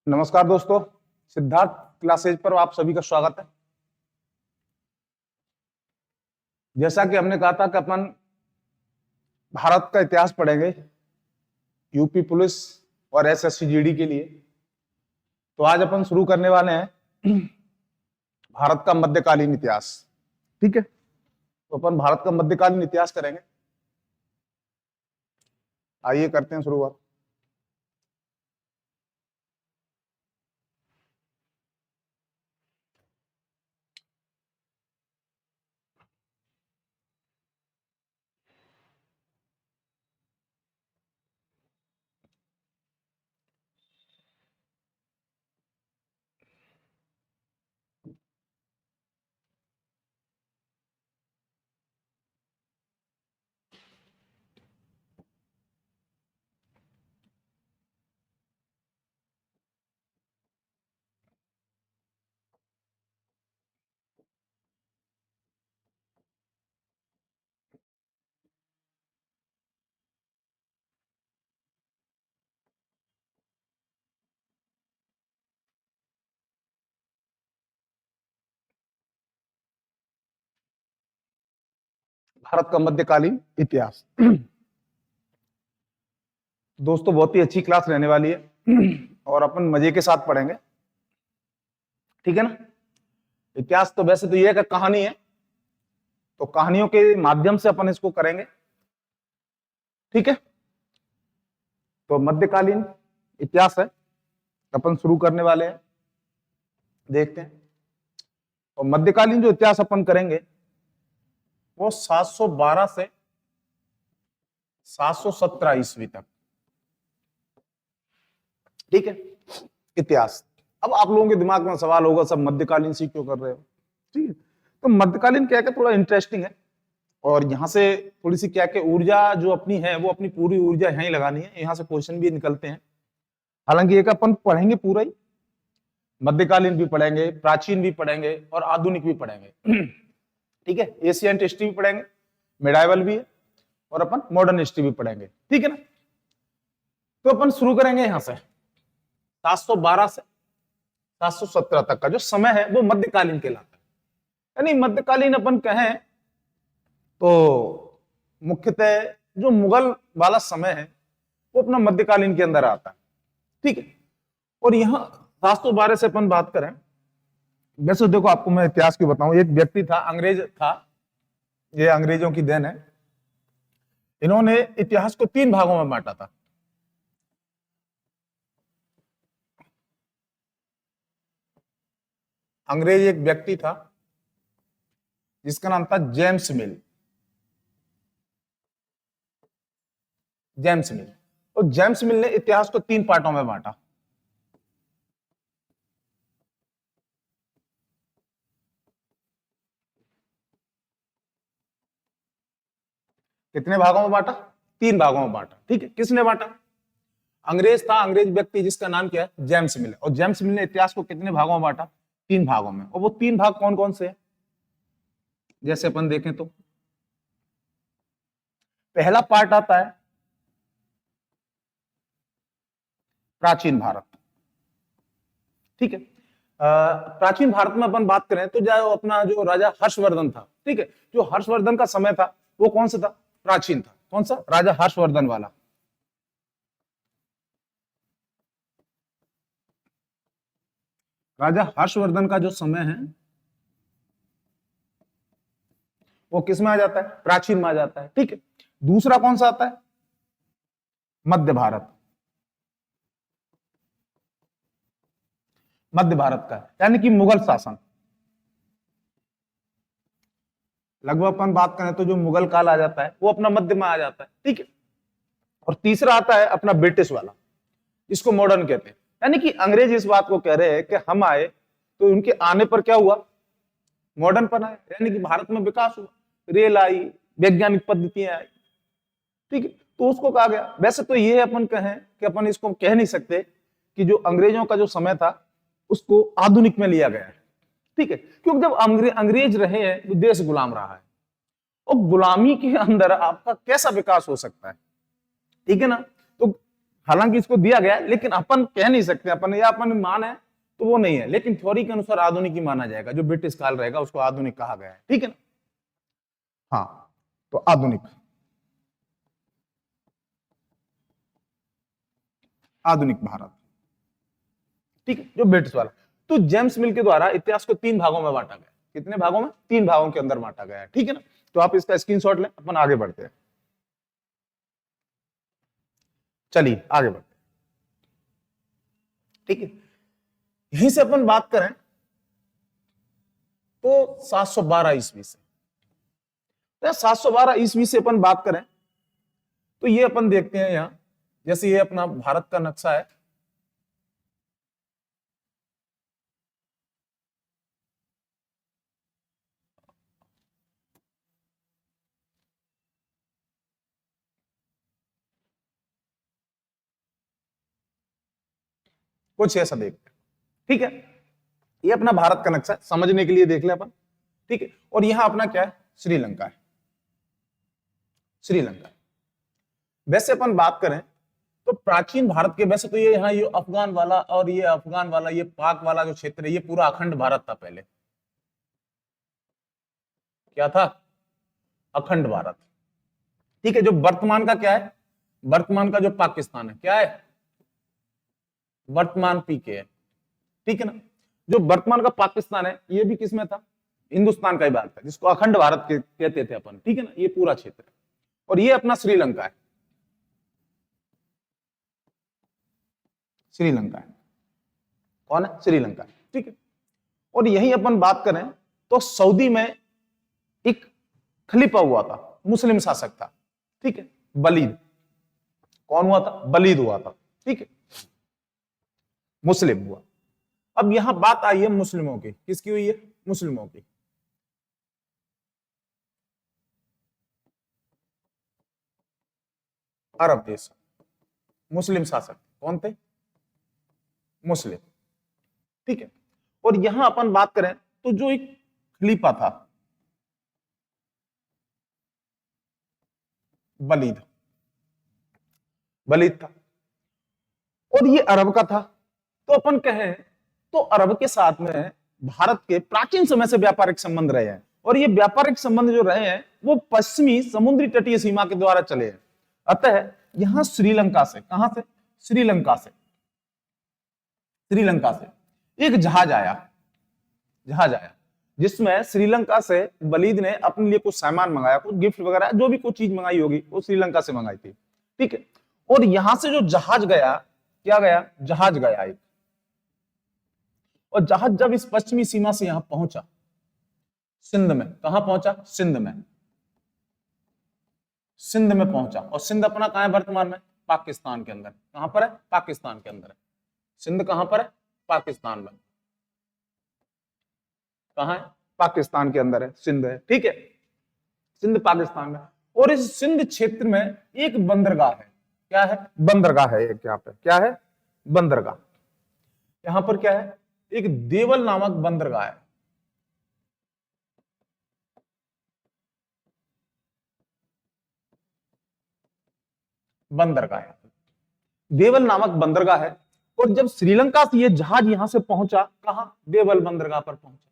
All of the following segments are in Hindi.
नमस्कार दोस्तों, सिद्धार्थ क्लासेज पर आप सभी का स्वागत है। जैसा कि हमने कहा था कि अपन भारत का इतिहास पढ़ेंगे यूपी पुलिस और एसएससी जीडी के लिए, तो आज अपन शुरू करने वाले हैं भारत का मध्यकालीन इतिहास। ठीक है, तो अपन भारत का मध्यकालीन इतिहास करेंगे। आइए करते हैं शुरुआत। भारत का मध्यकालीन इतिहास दोस्तों बहुत ही अच्छी क्लास रहने वाली है और अपन मजे के साथ पढ़ेंगे। ठीक है ना। इतिहास तो वैसे तो ये है कहानी है, तो कहानियों के माध्यम से अपन इसको करेंगे। ठीक है, तो मध्यकालीन इतिहास है, अपन शुरू करने वाले हैं। देखते हैं, और मध्यकालीन जो इतिहास अपन करेंगे वो 712 से 717 ईस्वी तक। ठीक है, इतिहास। अब आप लोगों के दिमाग में सवाल होगा, सब मध्यकालीन से क्यों कर रहे हो। ठीक है, तो मध्यकालीन क्या है, थोड़ा इंटरेस्टिंग है, और यहाँ से थोड़ी सी क्या कि ऊर्जा जो अपनी है वो अपनी पूरी ऊर्जा यहीं लगानी है। यहाँ से क्वेश्चन भी निकलते हैं, हालांकि एक अपन पढ़ेंगे पूरा ही, मध्यकालीन भी पढ़ेंगे, प्राचीन भी पढ़ेंगे और आधुनिक भी पढ़ेंगे। ठीक है, एशियंट हिस्ट्री भी पढ़ेंगे, मिडाइवल भी है, और अपन मॉडर्न हिस्ट्री भी पढ़ेंगे। ठीक है ना। तो अपन शुरू करेंगे यहाँ से 712 से 717 तक का जो समय है वो मध्यकालीन कहलाता है। यानी मध्यकालीन अपन कहें तो मुख्यतः जो मुगल वाला समय है वो अपना मध्यकालीन के अंदर आता है। ठीक है, और यहाँ 712 से अपन बात करें, वैसे देखो आपको मैं इतिहास की बताऊं, एक व्यक्ति था, अंग्रेज था, ये अंग्रेजों की देन है। इन्होंने इतिहास को 3 भागों में बांटा था। अंग्रेज एक व्यक्ति था जिसका नाम था जेम्स मिल। जेम्स मिल, और जेम्स मिल ने इतिहास को 3 पार्टों में बांटा। कितने भागों में बांटा? 3 भागों में बांटा। ठीक है, किसने बांटा? अंग्रेज था, अंग्रेज व्यक्ति जिसका नाम क्या है, जेम्स मिल। और जेम्स मिल ने इतिहास को कितने भागों में बांटा? 3 भागों में। और वो 3 भाग कौन कौन से हैं, जैसे अपन देखें तो पहला पार्ट आता है प्राचीन भारत। ठीक है, प्राचीन भारत में अपन बात करें तो जो अपना जो राजा हर्षवर्धन था, ठीक है, जो हर्षवर्धन का समय था वो कौन सा था? प्राचीन था। कौन सा? राजा हर्षवर्धन वाला। राजा हर्षवर्धन का जो समय है वो किस में आ जाता है? प्राचीन में आ जाता है। ठीक है, दूसरा कौन सा आता है? मध्य भारत। मध्य भारत का, यानी कि मुगल शासन। लगभग अपन बात करें तो जो मुगल काल आ जाता है वो अपना मध्य में आ जाता है। ठीक है, और तीसरा आता है अपना ब्रिटिश वाला, इसको मॉडर्न कहते हैं। यानी कि अंग्रेज इस बात को कह रहे हैं कि हम आए तो उनके आने पर क्या हुआ? मॉडर्न पन आया, यानी कि भारत में विकास हुआ, रेल आई, वैज्ञानिक पद्धतियां आई। ठीक है, तो उसको कहा गया। वैसे तो ये अपन कहें कि अपन इसको कह नहीं सकते कि जो अंग्रेजों का जो समय था उसको आधुनिक में लिया गया है। ठीक है, क्योंकि जब अंग्रेज रहे हैं तो देश गुलाम रहा है, और गुलामी के अंदर आपका कैसा विकास हो सकता है? ठीक है ना। तो हालांकि इसको दिया गया है, लेकिन अपन कह नहीं सकते, अपन या अपन मान है तो वो नहीं है, लेकिन थ्योरी के अनुसार आधुनिक ही माना जाएगा। जो ब्रिटिश काल रहेगा उसको आधुनिक कहा गया है, ठीक है ना। हाँ, तो आधुनिक, आधुनिक भारत, ठीक है, जो ब्रिटिश वाला। तो जेम्स मिल के द्वारा इतिहास को 3 भागों में बांटा गया। कितने भागों में? 3 भागों के अंदर बांटा गया है, ठीक है ना। तो आप इसका स्क्रीनशॉट लें, अपन आगे बढ़ते हैं। चलिए आगे बढ़ते हैं, ठीक है। यहीं से अपन बात करें तो 712 ईस्वी से, 712 ईस्वी से अपन बात करें तो ये अपन देखते हैं यहां, जैसे ये अपना भारत का नक्शा है, कुछ ऐसा देखते हैं, ठीक है। ये अपना भारत का नक्शा समझने के लिए देख ले अपन, ठीक है। और यहां अपना क्या है? श्रीलंका है, श्रीलंका। वैसे अपन बात करें तो प्राचीन भारत के, वैसे तो ये यहाँ ये अफगान वाला और ये अफगान वाला, ये पाक वाला जो क्षेत्र है, ये पूरा अखंड भारत था पहले। क्या था? अखंड भारत, ठीक है। जो वर्तमान का क्या है? वर्तमान का जो पाकिस्तान है, क्या है? वर्तमान पीके है, ठीक है ना। जो वर्तमान का पाकिस्तान है, ये भी किसमें था? हिंदुस्तान का ही भाग था, जिसको अखंड भारत कहते थे अपन, ठीक है ना। ये पूरा क्षेत्र है। और ये अपना श्रीलंका है, श्रीलंका है। कौन है? श्रीलंका, ठीक है। और यही अपन बात करें तो सऊदी में एक खलीफा हुआ था, मुस्लिम शासक था, ठीक है, वलीद। कौन हुआ था? वलीद हुआ था, ठीक है, मुस्लिम हुआ। अब यहां बात आई है मुस्लिमों की, किसकी हुई है? मुस्लिमों की। अरब देश, मुस्लिम शासक कौन थे? मुस्लिम, ठीक है। और यहां अपन बात करें तो जो एक खलीफा था, वलीद, वलीद था, और ये अरब का था। तो अपन कहें तो अरब के साथ में भारत के प्राचीन समय से व्यापारिक संबंध रहे हैं, और ये व्यापारिक संबंध जो रहे हैं वो पश्चिमी समुद्री तटीय सीमा के द्वारा चले हैं। अतः यहां श्रीलंका से, कहां से? श्रीलंका से, श्रीलंका से एक जहाज आया, जहाज आया, जिसमें श्रीलंका से वलीद ने अपने लिए कुछ सामान मंगाया, कुछ गिफ्ट वगैरह, जो भी कुछ चीज मंगाई होगी वो श्रीलंका से मंगाई थी, ठीक है। और यहां से जो जहाज गया, क्या गया? जहाज गया एक, और जहाज जब इस पश्चिमी सीमा से यहां पहुंचा, सिंध में, कहां पहुंचा? सिंध में, सिंध में पहुंचा। और सिंध अपना कहां है वर्तमान में? पाकिस्तान के अंदर। कहां पर है? पाकिस्तान के अंदर है। सिंध कहां पर है? पाकिस्तान में। कहां है? पाकिस्तान के अंदर है, सिंध है, ठीक है, सिंध पाकिस्तान में। और इस सिंध क्षेत्र में एक बंदरगाह है, क्या है? बंदरगाह है एक, यहाँ पे क्या है? बंदरगाह। यहां पर क्या है? एक देवल नामक बंदरगाह है, बंदरगाह है, देवल नामक बंदरगाह है। और जब श्रीलंका से ये जहाज यहां से पहुंचा, कहां? देवल बंदरगाह पर पहुंचा,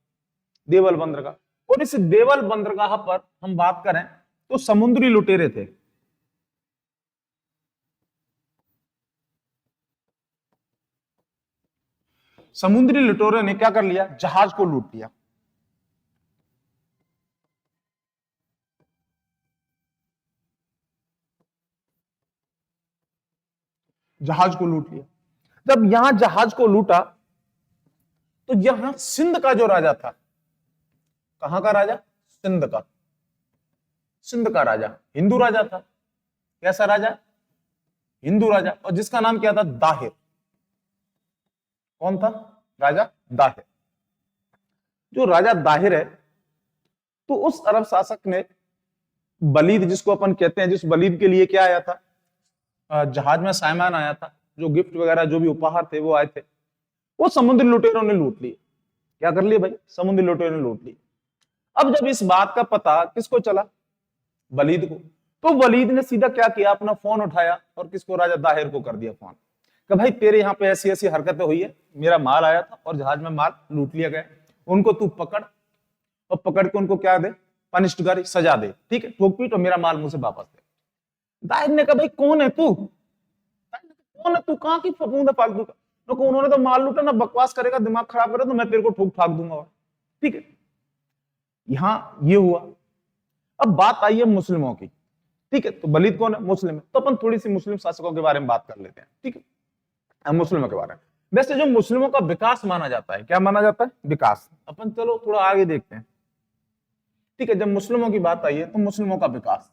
देवल बंदरगाह। और इस देवल बंदरगाह पर हम बात करें तो समुद्री लुटेरे थे, समुद्री लुटेरों ने क्या कर लिया? जहाज को लूट लिया, जहाज को लूट लिया। जब यहां जहाज को लूटा तो यहां सिंध का जो राजा था, कहां का राजा? सिंध का, सिंध का राजा हिंदू राजा था। कैसा राजा? हिंदू राजा, और जिसका नाम क्या था? दाहिर। कौन था? राजा दाहिर। जो राजा दाहिर है, तो उस अरब शासक ने वलीद, जिसको अपन कहते हैं, जिस वलीद के लिए क्या आया था? जहाज में सामान आया था, जो गिफ्ट वगैरह जो भी उपहार थे वो आए थे, वो समुद्री लुटेरों ने लूट लिए। क्या कर लिए भाई? समुद्री लुटेरों ने लूट लिए। अब जब इस बात का पता किसको चला? वलीद को। तो वलीद ने सीधा क्या किया, अपना फोन उठाया और किसको, राजा दाहिर को कर दिया फोन कि भाई तेरे यहाँ पे ऐसी ऐसी हरकतें हुई है, मेरा माल आया था और जहाज में माल लूट लिया गया, उनको तू पकड़ और पकड़ के उनको क्या दे, पनिष्ड कर, सजा दे, ठीक है, ठोक पीट और मेरा माल मुझसे वापस दे। दाहिर ने कहा भाई कौन है तू, कौन है तू, कहाँ की फफूंद है फालतू का। तो उन्होंने तो माल लूटा ना, बकवास करेगा, दिमाग खराब करे तो मैं तेरे को ठोक ठाक दूंगा, ठीक है। यहां ये हुआ। अब बात आई है मुस्लिमों की, ठीक है, तो वलीद कौन है, मुस्लिम है, तो अपन थोड़ी सी मुस्लिम शासकों के बारे में बात कर लेते हैं, ठीक है, मुस्लिमों के बारे में। वैसे जो मुस्लिमों का विकास माना जाता है, क्या माना जाता है, विकास, अपन चलो थोड़ा आगे देखते हैं, ठीक है। जब मुस्लिमों की बात आई है तो मुस्लिमों का विकास,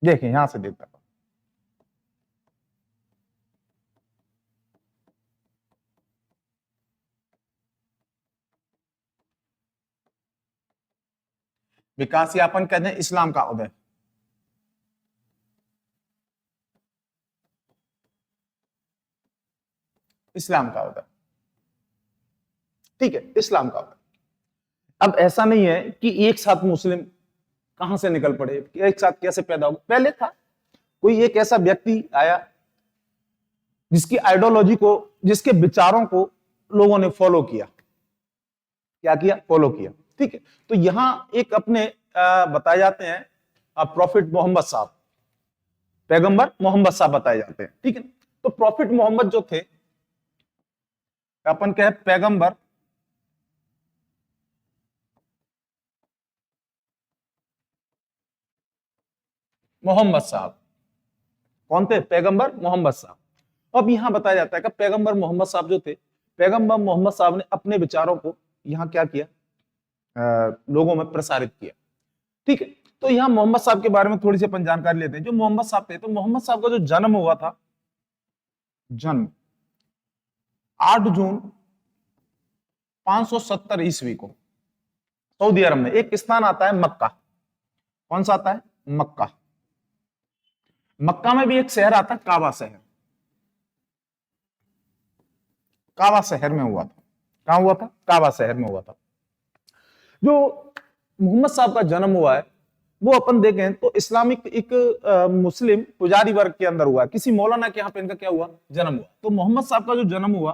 देखिए यहां से देखता हूं, विकास या अपन कहते हैं इस्लाम का उदय, इस्लाम का उदय, ठीक है, इस्लाम का उदय। अब ऐसा नहीं है कि एक साथ मुस्लिम कहां से निकल पड़े, एक साथ कैसे पैदा हो, पहले था कोई एक ऐसा व्यक्ति आया जिसकी आइडियोलॉजी को, जिसके विचारों को लोगों ने फॉलो किया, क्या किया, फॉलो किया, ठीक है। तो यहां एक अपने बताए जाते हैं प्रॉफिट मोहम्मद साहब, पैगंबर मोहम्मद साहब बताए जाते हैं, ठीक है। तो प्रॉफिट मोहम्मद जो थे, अपन कहे पैगंबर मोहम्मद साहब, कौन थे, पैगंबर मोहम्मद साहब। अब यहां बताया जाता है कि पैगंबर मोहम्मद साहब जो थे, पैगंबर मोहम्मद साहब ने अपने विचारों को यहां क्या किया, लोगों में प्रसारित किया, ठीक है। तो यहां मोहम्मद साहब के बारे में थोड़ी सी अपन जानकारी लेते हैं। जो मोहम्मद साहब थे, तो मोहम्मद साहब का जो जन्म हुआ था, जन्म 8 जून 570 ईस्वी को सऊदी अरब में, एक स्थान आता है मक्का, कौन सा आता है, मक्का। मक्का में भी एक शहर आता है काबा शहर, काबा शहर में हुआ था, कहां हुआ था, काबा शहर में हुआ था। जो मोहम्मद साहब का जन्म हुआ है, वो अपन देखें तो इस्लामिक एक मुस्लिम पुजारी वर्ग के अंदर हुआ, किसी मौलाना के यहाँ पे इनका क्या हुआ, जन्म हुआ। तो मोहम्मद साहब का जो जन्म हुआ,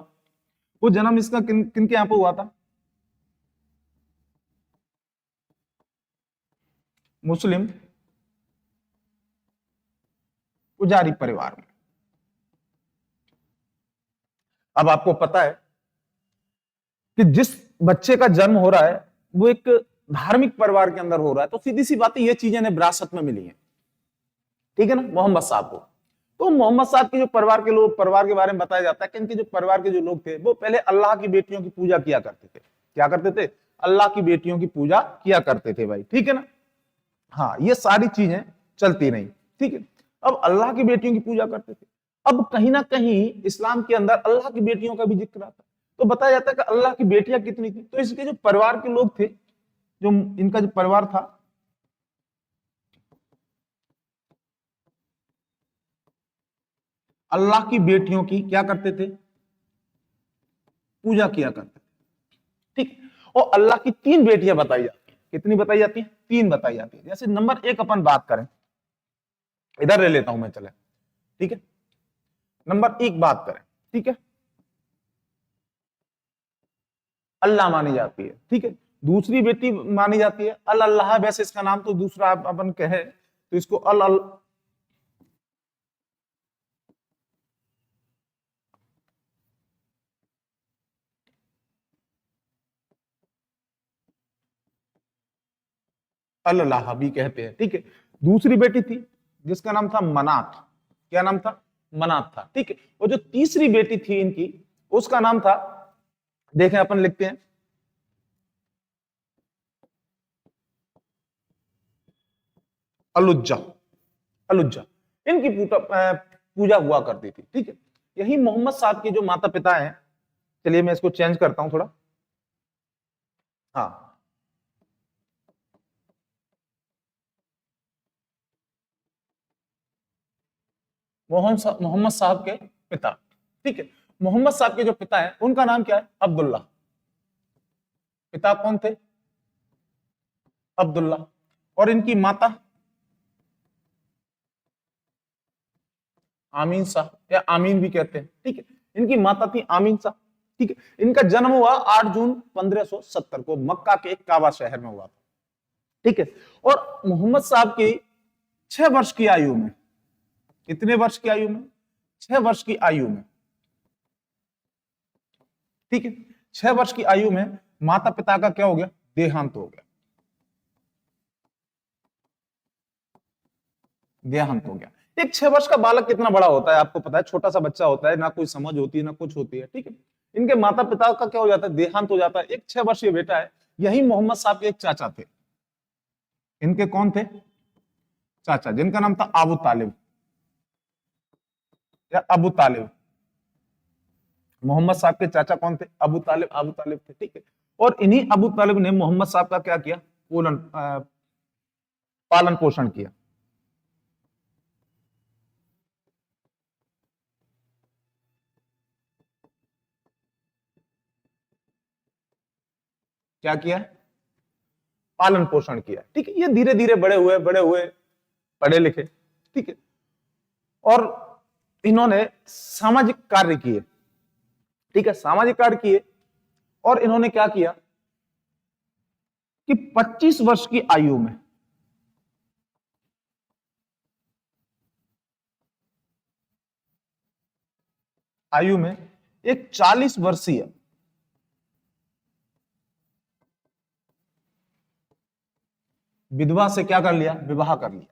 वो जन्म इसका किन के यहाँ पे हुआ था, मुस्लिम पुजारी परिवार में। अब आपको पता है कि जिस बच्चे का जन्म हो रहा है वो एक धार्मिक परिवार के अंदर हो रहा है, तो सीधी सी बात है, ये चीजें ने विरासत में मिली हैं, ठीक है ना, मोहम्मद साहब को। तो मोहम्मद साहब के जो परिवार के लोग, परिवार के बारे में बताया जाता है कि इनके जो परिवार के जो लोग थे, वो पहले अल्लाह की बेटियों की पूजा किया करते थे, क्या करते थे, अल्लाह की बेटियों की पूजा किया करते थे भाई, ठीक है ना। हाँ, ये सारी चीजें चलती रही, ठीक है। अब अल्लाह की बेटियों की पूजा करते थे। अब कहीं ना कहीं इस्लाम के अंदर अल्लाह की बेटियों का भी जिक्र आता है, तो बताया जाता है कि अल्लाह की बेटियां कितनी थी। तो इसके जो परिवार के लोग थे, जो इनका जो परिवार था, अल्लाह की बेटियों की क्या करते थे, पूजा किया करते थे, ठीक। और अल्लाह की 3 बेटियां बताई जाती हैं, कितनी बताई जाती हैं, 3 बताई जाती है। जैसे नंबर 1 अपन बात करें, इधर ले लेता हूं मैं, चले, ठीक है, नंबर 1 बात करें, ठीक है, अल्लाह मानी जाती है, ठीक है। दूसरी बेटी मानी जाती है अल अल्लाह, वैसे इसका नाम तो दूसरा अपन कहे तो इसको अल अल अल्लाह भी कहते हैं, ठीक है। दूसरी बेटी थी जिसका नाम था मनात, क्या नाम था, मनात था, ठीक है। और जो तीसरी बेटी थी इनकी, उसका नाम था, देखें अपन लिखते हैं, अलुज्जा, अलुज्जा। इनकी पूजा हुआ करती थी, ठीक है। यही मोहम्मद साहब के जो माता पिता हैं, चलिए मैं इसको चेंज करता हूं थोड़ा, हाँ, मोहम्मद साहब के पिता, ठीक है। मोहम्मद साहब के जो पिता है उनका नाम क्या है? अब्दुल्ला। पिता कौन थे? अब्दुल्ला। और इनकी माता आमीन शाह, या आमीन भी कहते हैं, ठीक है। इनकी माता थी आमीन शाह, ठीक है। इनका जन्म हुआ 8 जून 1570 को मक्का के एक काबा शहर में हुआ था, ठीक है। और मोहम्मद साहब की 6 वर्ष की आयु में, कितने वर्ष की आयु में? 6 वर्ष की आयु में, ठीक है। 6 वर्ष की आयु में माता पिता का क्या हो गया? देहांत हो गया, देहांत हो गया। एक 6 वर्ष का बालक कितना बड़ा होता है आपको पता है, छोटा सा बच्चा होता है, ना कोई समझ होती है ना कुछ होती है, ठीक है। इनके माता पिता का क्या हो जाता है? देहांत हो जाता है। एक 6 वर्षीय बेटा है। यही मोहम्मद साहब के एक चाचा थे। इनके कौन थे? चाचा, जिनका नाम था अबू तालिब या अबू तालिब। मोहम्मद साहब के चाचा कौन थे? अबू तालिब, अबू तालिब थे, ठीक है। और इन्हीं अबू तालिब ने मोहम्मद साहब का क्या किया? पालन पोषण किया। क्या किया? पालन पोषण किया, ठीक है। ये धीरे धीरे बड़े हुए, पढ़े लिखे, ठीक है। और इन्होंने सामाजिक कार्य किए, ठीक है, सामाजिक कार्य किए। और इन्होंने क्या किया कि 25 वर्ष की आयु में, एक 40 वर्षीय विधवा से क्या कर लिया? विवाह कर लिया।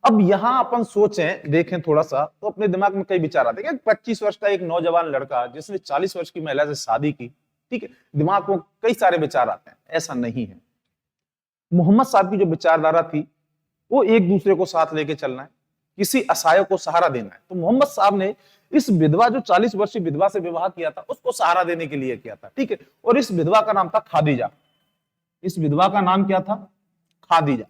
अब यहां अपन सोचें, देखें थोड़ा सा, तो अपने दिमाग में कई विचार आते हैं कि 25 वर्ष का एक नौजवान लड़का जिसने 40 वर्ष की महिला से शादी की, ठीक है, दिमाग में कई सारे विचार आते हैं। ऐसा नहीं है। मोहम्मद साहब की जो विचारधारा थी वो एक दूसरे को साथ लेके चलना है, किसी असहाय को सहारा देना है। तो मोहम्मद साहब ने इस विधवा, जो 40 वर्षीय विधवा से विवाह किया था, उसको सहारा देने के लिए किया था, ठीक है। और इस विधवा का नाम था खादीजा। इस विधवा का नाम क्या था? खादीजा,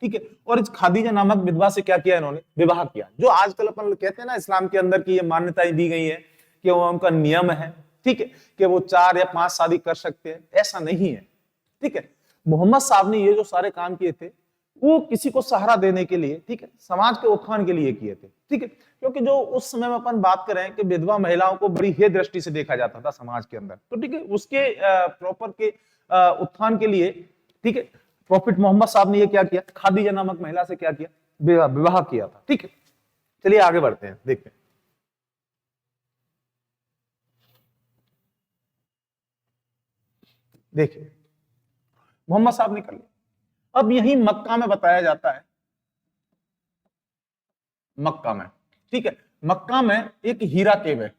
ठीक है। और इस खादीजा नामक विधवा से क्या किया? इन्होंने विवाह किया। जो आजकल अपन कहते हैं ना, इस्लाम के अंदर की ये मान्यताएं दी गई है कि वो उनका नियम है, ठीक है, कि वो 4 या 5 शादी कर सकते हैं। ऐसा नहीं है, ठीक है। मोहम्मद साहब ने ये जो सारे काम किए थे वो किसी को सहारा देने के लिए, ठीक है, समाज के उत्थान के लिए किए थे, ठीक है। क्योंकि जो उस समय में अपन बात करें कि विधवा महिलाओं को बड़ी हे दृष्टि से देखा जाता था समाज के अंदर, तो ठीक है, उसके प्रॉपर के उत्थान के लिए, ठीक है, प्रॉफिट मोहम्मद साहब ने ये क्या किया? खादीजा नामक महिला से क्या किया? विवाह किया था, ठीक है। चलिए आगे बढ़ते हैं, देखते हैं। देखिए, मोहम्मद साहब ने कर लिया। अब यही मक्का में बताया जाता है, मक्का में, ठीक है, मक्का में एक हीरा केव है,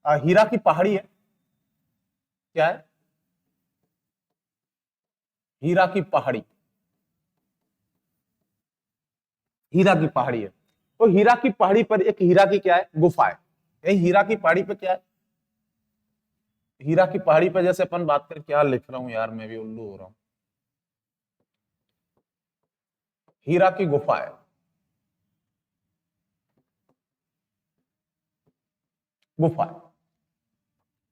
हीरा की पहाड़ी है। क्या है? हीरा की पहाड़ी, हीरा की पहाड़ी है। तो हीरा की पहाड़ी पर एक हीरा की क्या है? गुफा है। यही हीरा की पहाड़ी पे क्या है? हीरा की पहाड़ी पे, जैसे अपन बात करें, क्या लिख रहा हूं यार, मैं भी उल्लू हो रहा हूं। हीरा की गुफा है, गुफा है,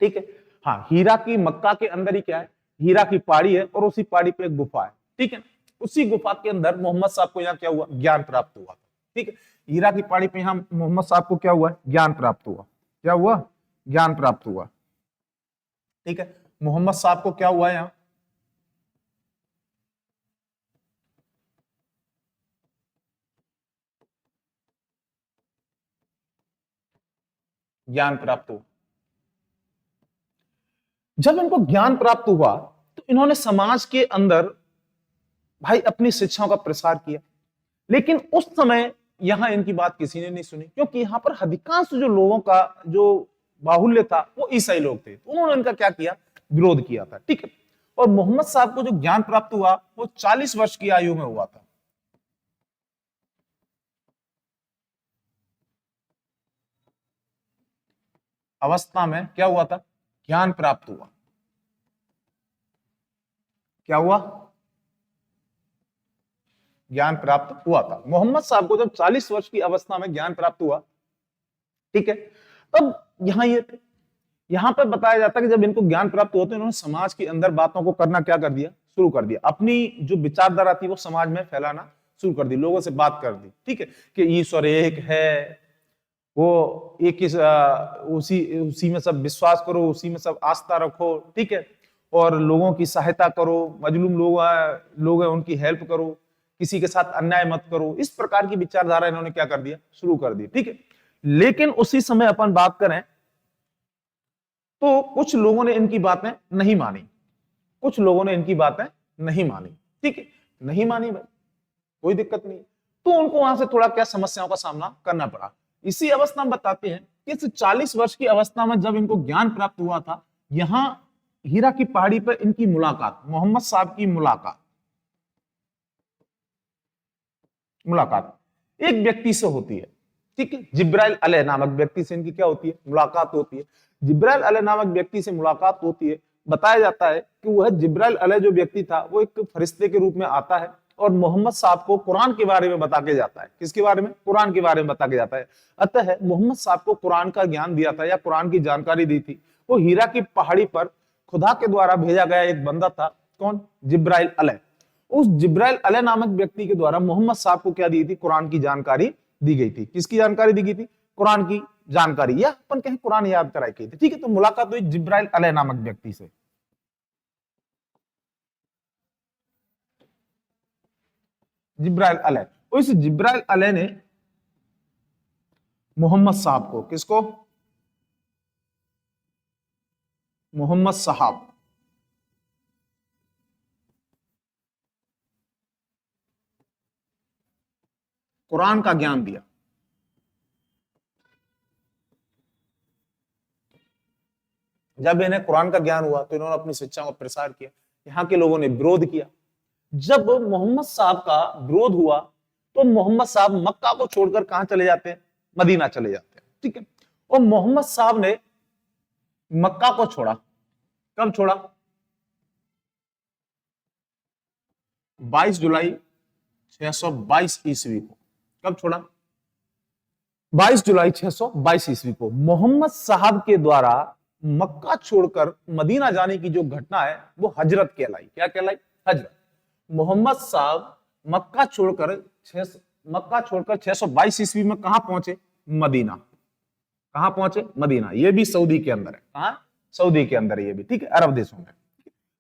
ठीक है। हाँ, हीरा की, मक्का के अंदर ही क्या है? हीरा की पहाड़ी है, और उसी पहाड़ी पे एक गुफा है, ठीक है। उसी गुफा के अंदर मोहम्मद साहब को यहाँ क्या हुआ? ज्ञान प्राप्त हुआ, ठीक है। हीरा की पहाड़ी पे यहाँ मोहम्मद साहब को क्या हुआ? ज्ञान प्राप्त हुआ। क्या हुआ? ज्ञान प्राप्त हुआ, ठीक है। मोहम्मद साहब को क्या हुआ? यहाँ ज्ञान प्राप्त हुआ। जब इनको ज्ञान प्राप्त हुआ तो इन्होंने समाज के अंदर भाई अपनी शिक्षाओं का प्रसार किया। लेकिन उस समय यहां इनकी बात किसी ने नहीं सुनी, क्योंकि यहां पर अधिकांश जो लोगों का जो बाहुल्य था वो ईसाई लोग थे। उन्होंने इनका क्या किया? विरोध किया था, ठीक है। और मोहम्मद साहब को जो ज्ञान प्राप्त हुआ वो 40 वर्ष की आयु में हुआ था। अवस्था में क्या हुआ था? ज्ञान प्राप्त हुआ। क्या हुआ? ज्ञान प्राप्त हुआ था। मोहम्मद साहब को जब 40 वर्ष की अवस्था में ज्ञान प्राप्त हुआ, ठीक है, तब यहां ये थे। यहां पर बताया जाता है कि जब इनको ज्ञान प्राप्त हुआ तो इन्होंने समाज के अंदर बातों को करना क्या कर दिया, शुरू कर दिया। अपनी जो विचारधारा थी वो समाज में फैलाना शुरू कर दी, लोगों से बात कर दी, ठीक है, कि ईश्वर एक है, वो एक उसी में सब विश्वास करो, उसी में सब आस्था रखो, ठीक है, और लोगों की सहायता करो, मजलूम लोग हैं उनकी हेल्प करो, किसी के साथ अन्याय मत करो। इस प्रकार की विचारधारा इन्होंने क्या कर दिया, शुरू कर दी, ठीक है। लेकिन उसी समय अपन बात करें तो कुछ लोगों ने इनकी बातें नहीं मानी, कुछ लोगों ने इनकी बातें नहीं मानी, ठीक है, नहीं मानी भाई, कोई दिक्कत नहीं, तो उनको वहां से थोड़ा क्या समस्याओं का सामना करना पड़ा। इसी अवस्था में बताते हैं कि इस 40 वर्ष की अवस्था में जब इनको ज्ञान प्राप्त हुआ था, यहां हीरा की पहाड़ी पर इनकी मुलाकात, मोहम्मद साहब की मुलाकात एक व्यक्ति से होती है, ठीक है, जिब्राइल अलैह नामक व्यक्ति से इनकी क्या होती है, मुलाकात होती है। जिब्राइल अलैह नामक व्यक्ति से मुलाकात होती है। बताया जाता है कि वह जिब्राइल अलैह जो व्यक्ति था वो एक फरिश्ते के रूप में आता है और मोहम्मद साहब को कुरान के बारे में बता के जाता है। किसके बारे में, कुरान के बारे में बता के जाता है। अतः मोहम्मद साहब को कुरान का ज्ञान दिया था या कुरान की जानकारी दी थी वो हीरा की पहाड़ी पर खुदा के द्वारा भेजा गया एक बंदा था। कौन, जिब्राइल अलैह। उस जिब्राइल अलैह नामक व्यक्ति के द्वारा मोहम्मद साहब को क्या दी थी, कुरान की जानकारी दी गई थी। किसकी जानकारी दी गई थी, कुरान की जानकारी, या अपन कहें कुरान याद कराई गई थी, ठीक है। तो मुलाकात हुई जिब्राइल अलैह नामक व्यक्ति से। जिब्राइल अलैह, उस जिब्राइल अलैह ने मोहम्मद साहब को, किसको, मोहम्मद साहब कुरान का ज्ञान दिया। जब इन्हें कुरान का ज्ञान हुआ तो इन्होंने अपनी शिक्षा का प्रसार किया। यहाँ के लोगों ने विरोध किया। जब मोहम्मद साहब का विरोध हुआ तो मोहम्मद साहब मक्का को छोड़कर कहां चले जाते हैं, मदीना चले जाते हैं, ठीक है। और मोहम्मद साहब ने मक्का को छोड़ा, कब छोड़ा, 22 जुलाई 622 ईस्वी को। कब छोड़ा, 22 जुलाई 622 ईस्वी को। मोहम्मद साहब के द्वारा मक्का छोड़कर मदीना जाने की जो घटना है वो हजरत कहलाई। क्या कहलाई, हजरत। मोहम्मद साहब मक्का छोड़कर 622 ईस्वी में कहां पहुंचे, मदीना। कहां पहुंचे, मदीना। ये भी सऊदी के अंदर है। कहां, सऊदी के अंदर है ये भी, ठीक है, अरब देशों में।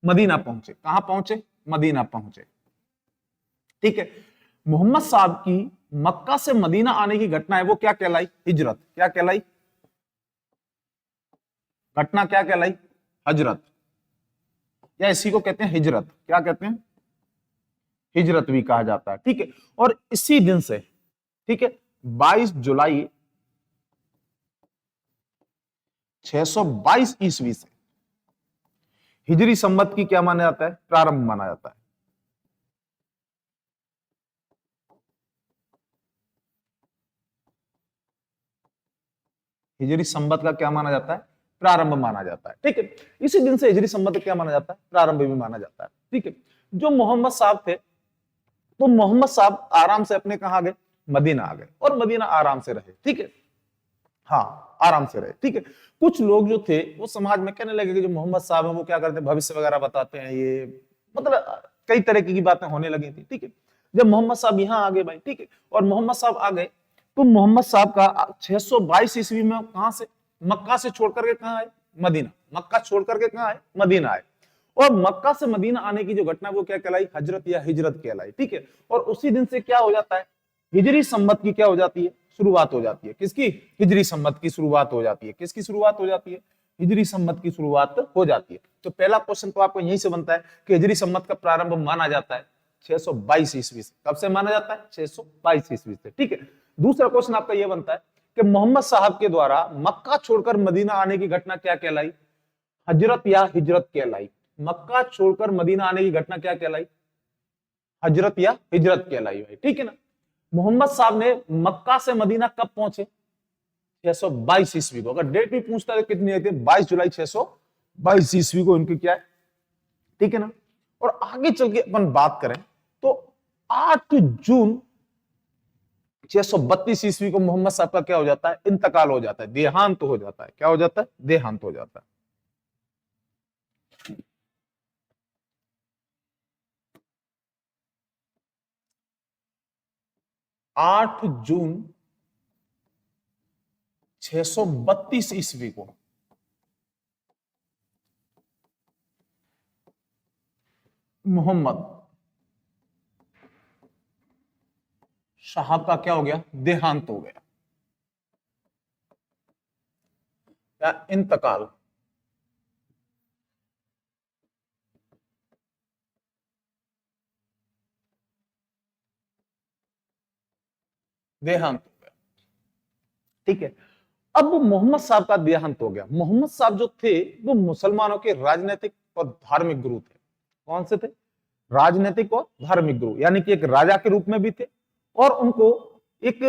मदीना पहुंचे, कहां पहुंचे, मदीना पहुंचे, ठीक है। मोहम्मद साहब की मक्का से मदीना आने की घटना है वो क्या कहलाई, हिजरत। क्या कहलाई, घटना क्या कहलाई, हजरत, या इसी को कहते हैं हिजरत। क्या कहते हैं, हिजरत भी कहा जाता है, ठीक है। और इसी दिन से, ठीक है, 22 जुलाई 622 ईस्वी से हिजरी संवत की क्या माना जाता है, प्रारंभ माना जाता है। हिजरी संवत का क्या माना जाता है, प्रारंभ माना जाता है, ठीक है। इसी दिन से हिजरी संवत क्या माना जाता है, प्रारंभ भी माना जाता है, ठीक है। जो मोहम्मद साहब थे तो मोहम्मद साहब आराम से अपने कहां गए, मदीना आ गए और मदीना आराम से रहे, ठीक है। हाँ, आराम से रहे, ठीक है। कुछ लोग जो थे वो समाज में कहने लगे कि जो मोहम्मद साहब है वो क्या करते हैं, भविष्य वगैरह बताते हैं, ये मतलब कई तरह की बातें होने लगी थी, ठीक है। जब मोहम्मद साहब यहाँ आ गए भाई, ठीक है, और मोहम्मद साहब आ गए तो मोहम्मद साहब का 622 ईस्वी में कहां से, मक्का से छोड़ करके कहां आए, मदीना। मक्का छोड़ करके कहां आए, मदीना आए। और मक्का से मदीना आने की जो घटना वो क्या कहलाई, हजरत या हिजरत कहलाई, ठीक है। और उसी दिन से क्या हो जाता है, हिजरी संवत की क्या हो जाती है, शुरुआत हो जाती है। किसकी, हिजरी संवत की शुरुआत हो जाती है। किसकी शुरुआत हो जाती है, हिजरी संवत की शुरुआत हो जाती है। तो पहला क्वेश्चन तो आपको यहीं से बनता है कि हिजरी संवत का प्रारंभ माना जाता है 622 ईस्वी से। कब से माना जाता है, 622 ईस्वी से, ठीक है। दूसरा क्वेश्चन आपका यह बनता है कि मोहम्मद साहब के द्वारा मक्का छोड़कर मदीना आने की घटना क्या कहलाई, हजरत या हिजरत कहलाई। मक्का छोड़कर मदीना आने की घटना क्या कहलाई, हजरत या हिजरत कहलाई भाई, ठीक है ना। मोहम्मद साहब ने मक्का से मदीना कब पहुंचे, 622 ईस्वी को। अगर डेट भी पूछता है कितनी है, 22 जुलाई 622 ईस्वी को इनकी क्या है, ठीक है ना। और आगे चल के अपन बात करें तो 8 जून 632 ईस्वी को मोहम्मद साहब का क्या हो जाता है, इंतकाल हो जाता है, देहांत हो जाता है। क्या हो जाता है? देहांत हो जाता है। 8 जून 632 ईस्वी को मोहम्मद साहब का क्या हो गया? देहांत हो गया या इंतकाल। देहांत हो गया। ठीक है। अब मोहम्मद साहब का देहांत हो गया। मोहम्मद साहब जो थे वो मुसलमानों के राजनीतिक और धार्मिक गुरु थे। कौन से थे? राजनीतिक और धार्मिक गुरु, यानी कि एक राजा के रूप में भी थे और उनको एक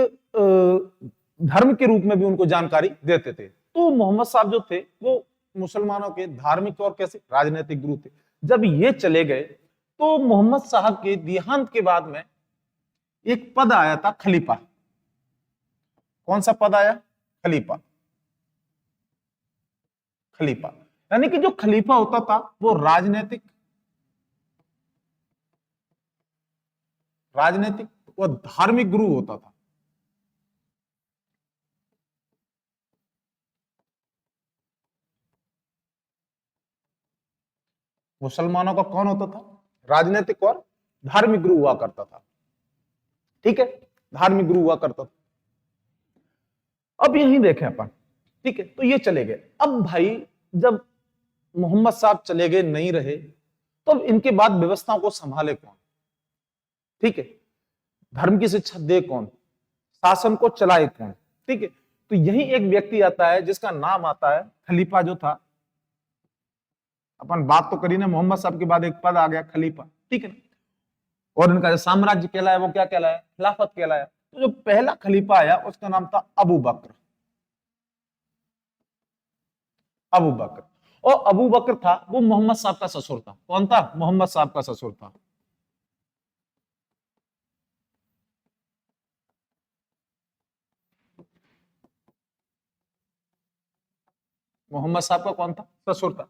धर्म के रूप में भी उनको जानकारी देते थे। तो मोहम्मद साहब जो थे वो मुसलमानों के धार्मिक और कैसे राजनीतिक गुरु थे। जब ये चले गए तो मोहम्मद साहब के देहांत के बाद में एक पद आया था, खलीफा। कौन सा पद आया? खलीफा। खलीफा यानी कि जो खलीफा होता था वो राजनीतिक और धार्मिक गुरु होता था। मुसलमानों का कौन होता था? राजनीतिक और धार्मिक गुरु हुआ करता था। ठीक है, धार्मिक गुरु हुआ करता था। अब यही देखें अपन। ठीक है, तो ये चले गए। अब भाई जब मोहम्मद साहब चले गए, नहीं रहे, तो अब इनके बाद व्यवस्थाओं को संभाले कौन? ठीक है, धर्म की शिक्षा दे कौन? शासन को चलाए कौन? ठीक है, तो यही एक व्यक्ति आता है जिसका नाम आता है खलीफा जो था। अपन बात तो करी ना, मोहम्मद साहब के बाद एक पद आ गया खलीफा। ठीक है, और इनका जो साम्राज्य कहलाया वो क्या कहलाया? खिलाफत कहलाया। तो जो पहला खलीफा आया उसका नाम था अबू बकर। अबू बकर। और अबू बकर था वो मोहम्मद साहब का ससुर था। कौन था? मोहम्मद साहब का ससुर था। मोहम्मद साहब का कौन था? ससुर था।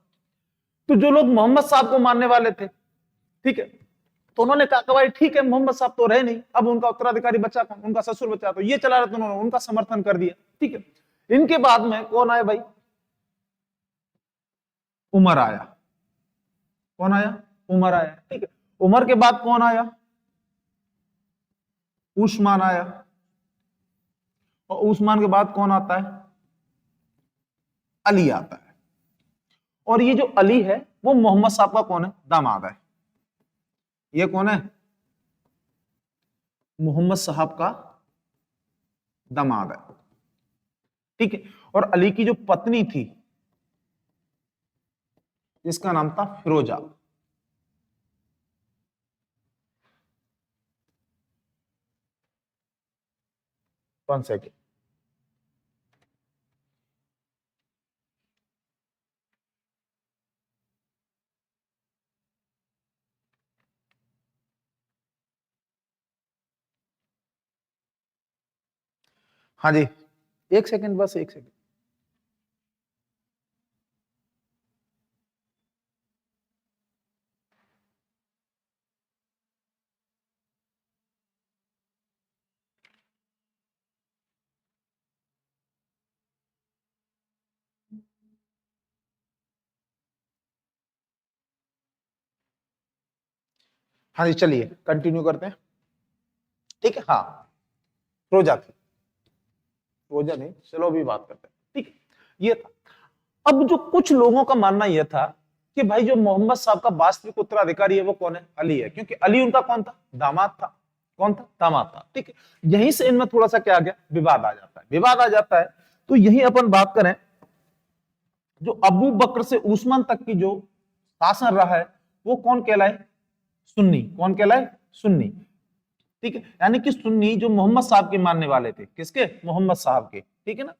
तो जो लोग मोहम्मद साहब को मानने वाले थे, ठीक है, तो उन्होंने कहा कि भाई ठीक है, मोहम्मद साहब तो रहे नहीं, अब उनका उत्तराधिकारी बचा कौन? उनका ससुर बचा। तो ये चला रहे थे, उन्होंने उनका समर्थन कर दिया। ठीक है, इनके बाद में कौन आए भाई? उमर आया। कौन आया? उमर आया। ठीक है, उमर के बाद कौन आया? उस्मान आया। और उस्मान के बाद कौन आता है? अली आता है। और ये जो अली है वो मोहम्मद साहब का कौन है? दामाद है। ये कौन है? मोहम्मद साहब का दामाद है। ठीक है, और अली की जो पत्नी थी जिसका नाम था फिरोजा। 1 सेकेंड। हाँ जी, 1 सेकेंड, बस 1 सेकेंड। हाँ जी, चलिए कंटिन्यू करते हैं। ठीक है, हाँ, फिरोजा थी। फिरोजा नहीं, चलो अभी बात करते हैं। ठीक है, ये था। अब जो कुछ लोगों का मानना यह था कि भाई जो मोहम्मद साहब का वास्तविक उत्तराधिकारी है वो कौन है? अली है, क्योंकि अली उनका कौन था? दामाद था। कौन था? दामाद था। ठीक है, यहीं से इनमें थोड़ा सा क्या आ गया? विवाद आ जाता है। विवाद आ जाता है। तो यही अपन बात करें, जो अबू बकर से उस्मान तक की जो शासन रहा है वो कौन कहलाए? सुन्नी। कौन कहलाए? सुन्नी। ठीक है, यानी कि सुन्नी जो मोहम्मद साहब के मानने वाले थे। किसके? मोहम्मद साहब के। ठीक है ना।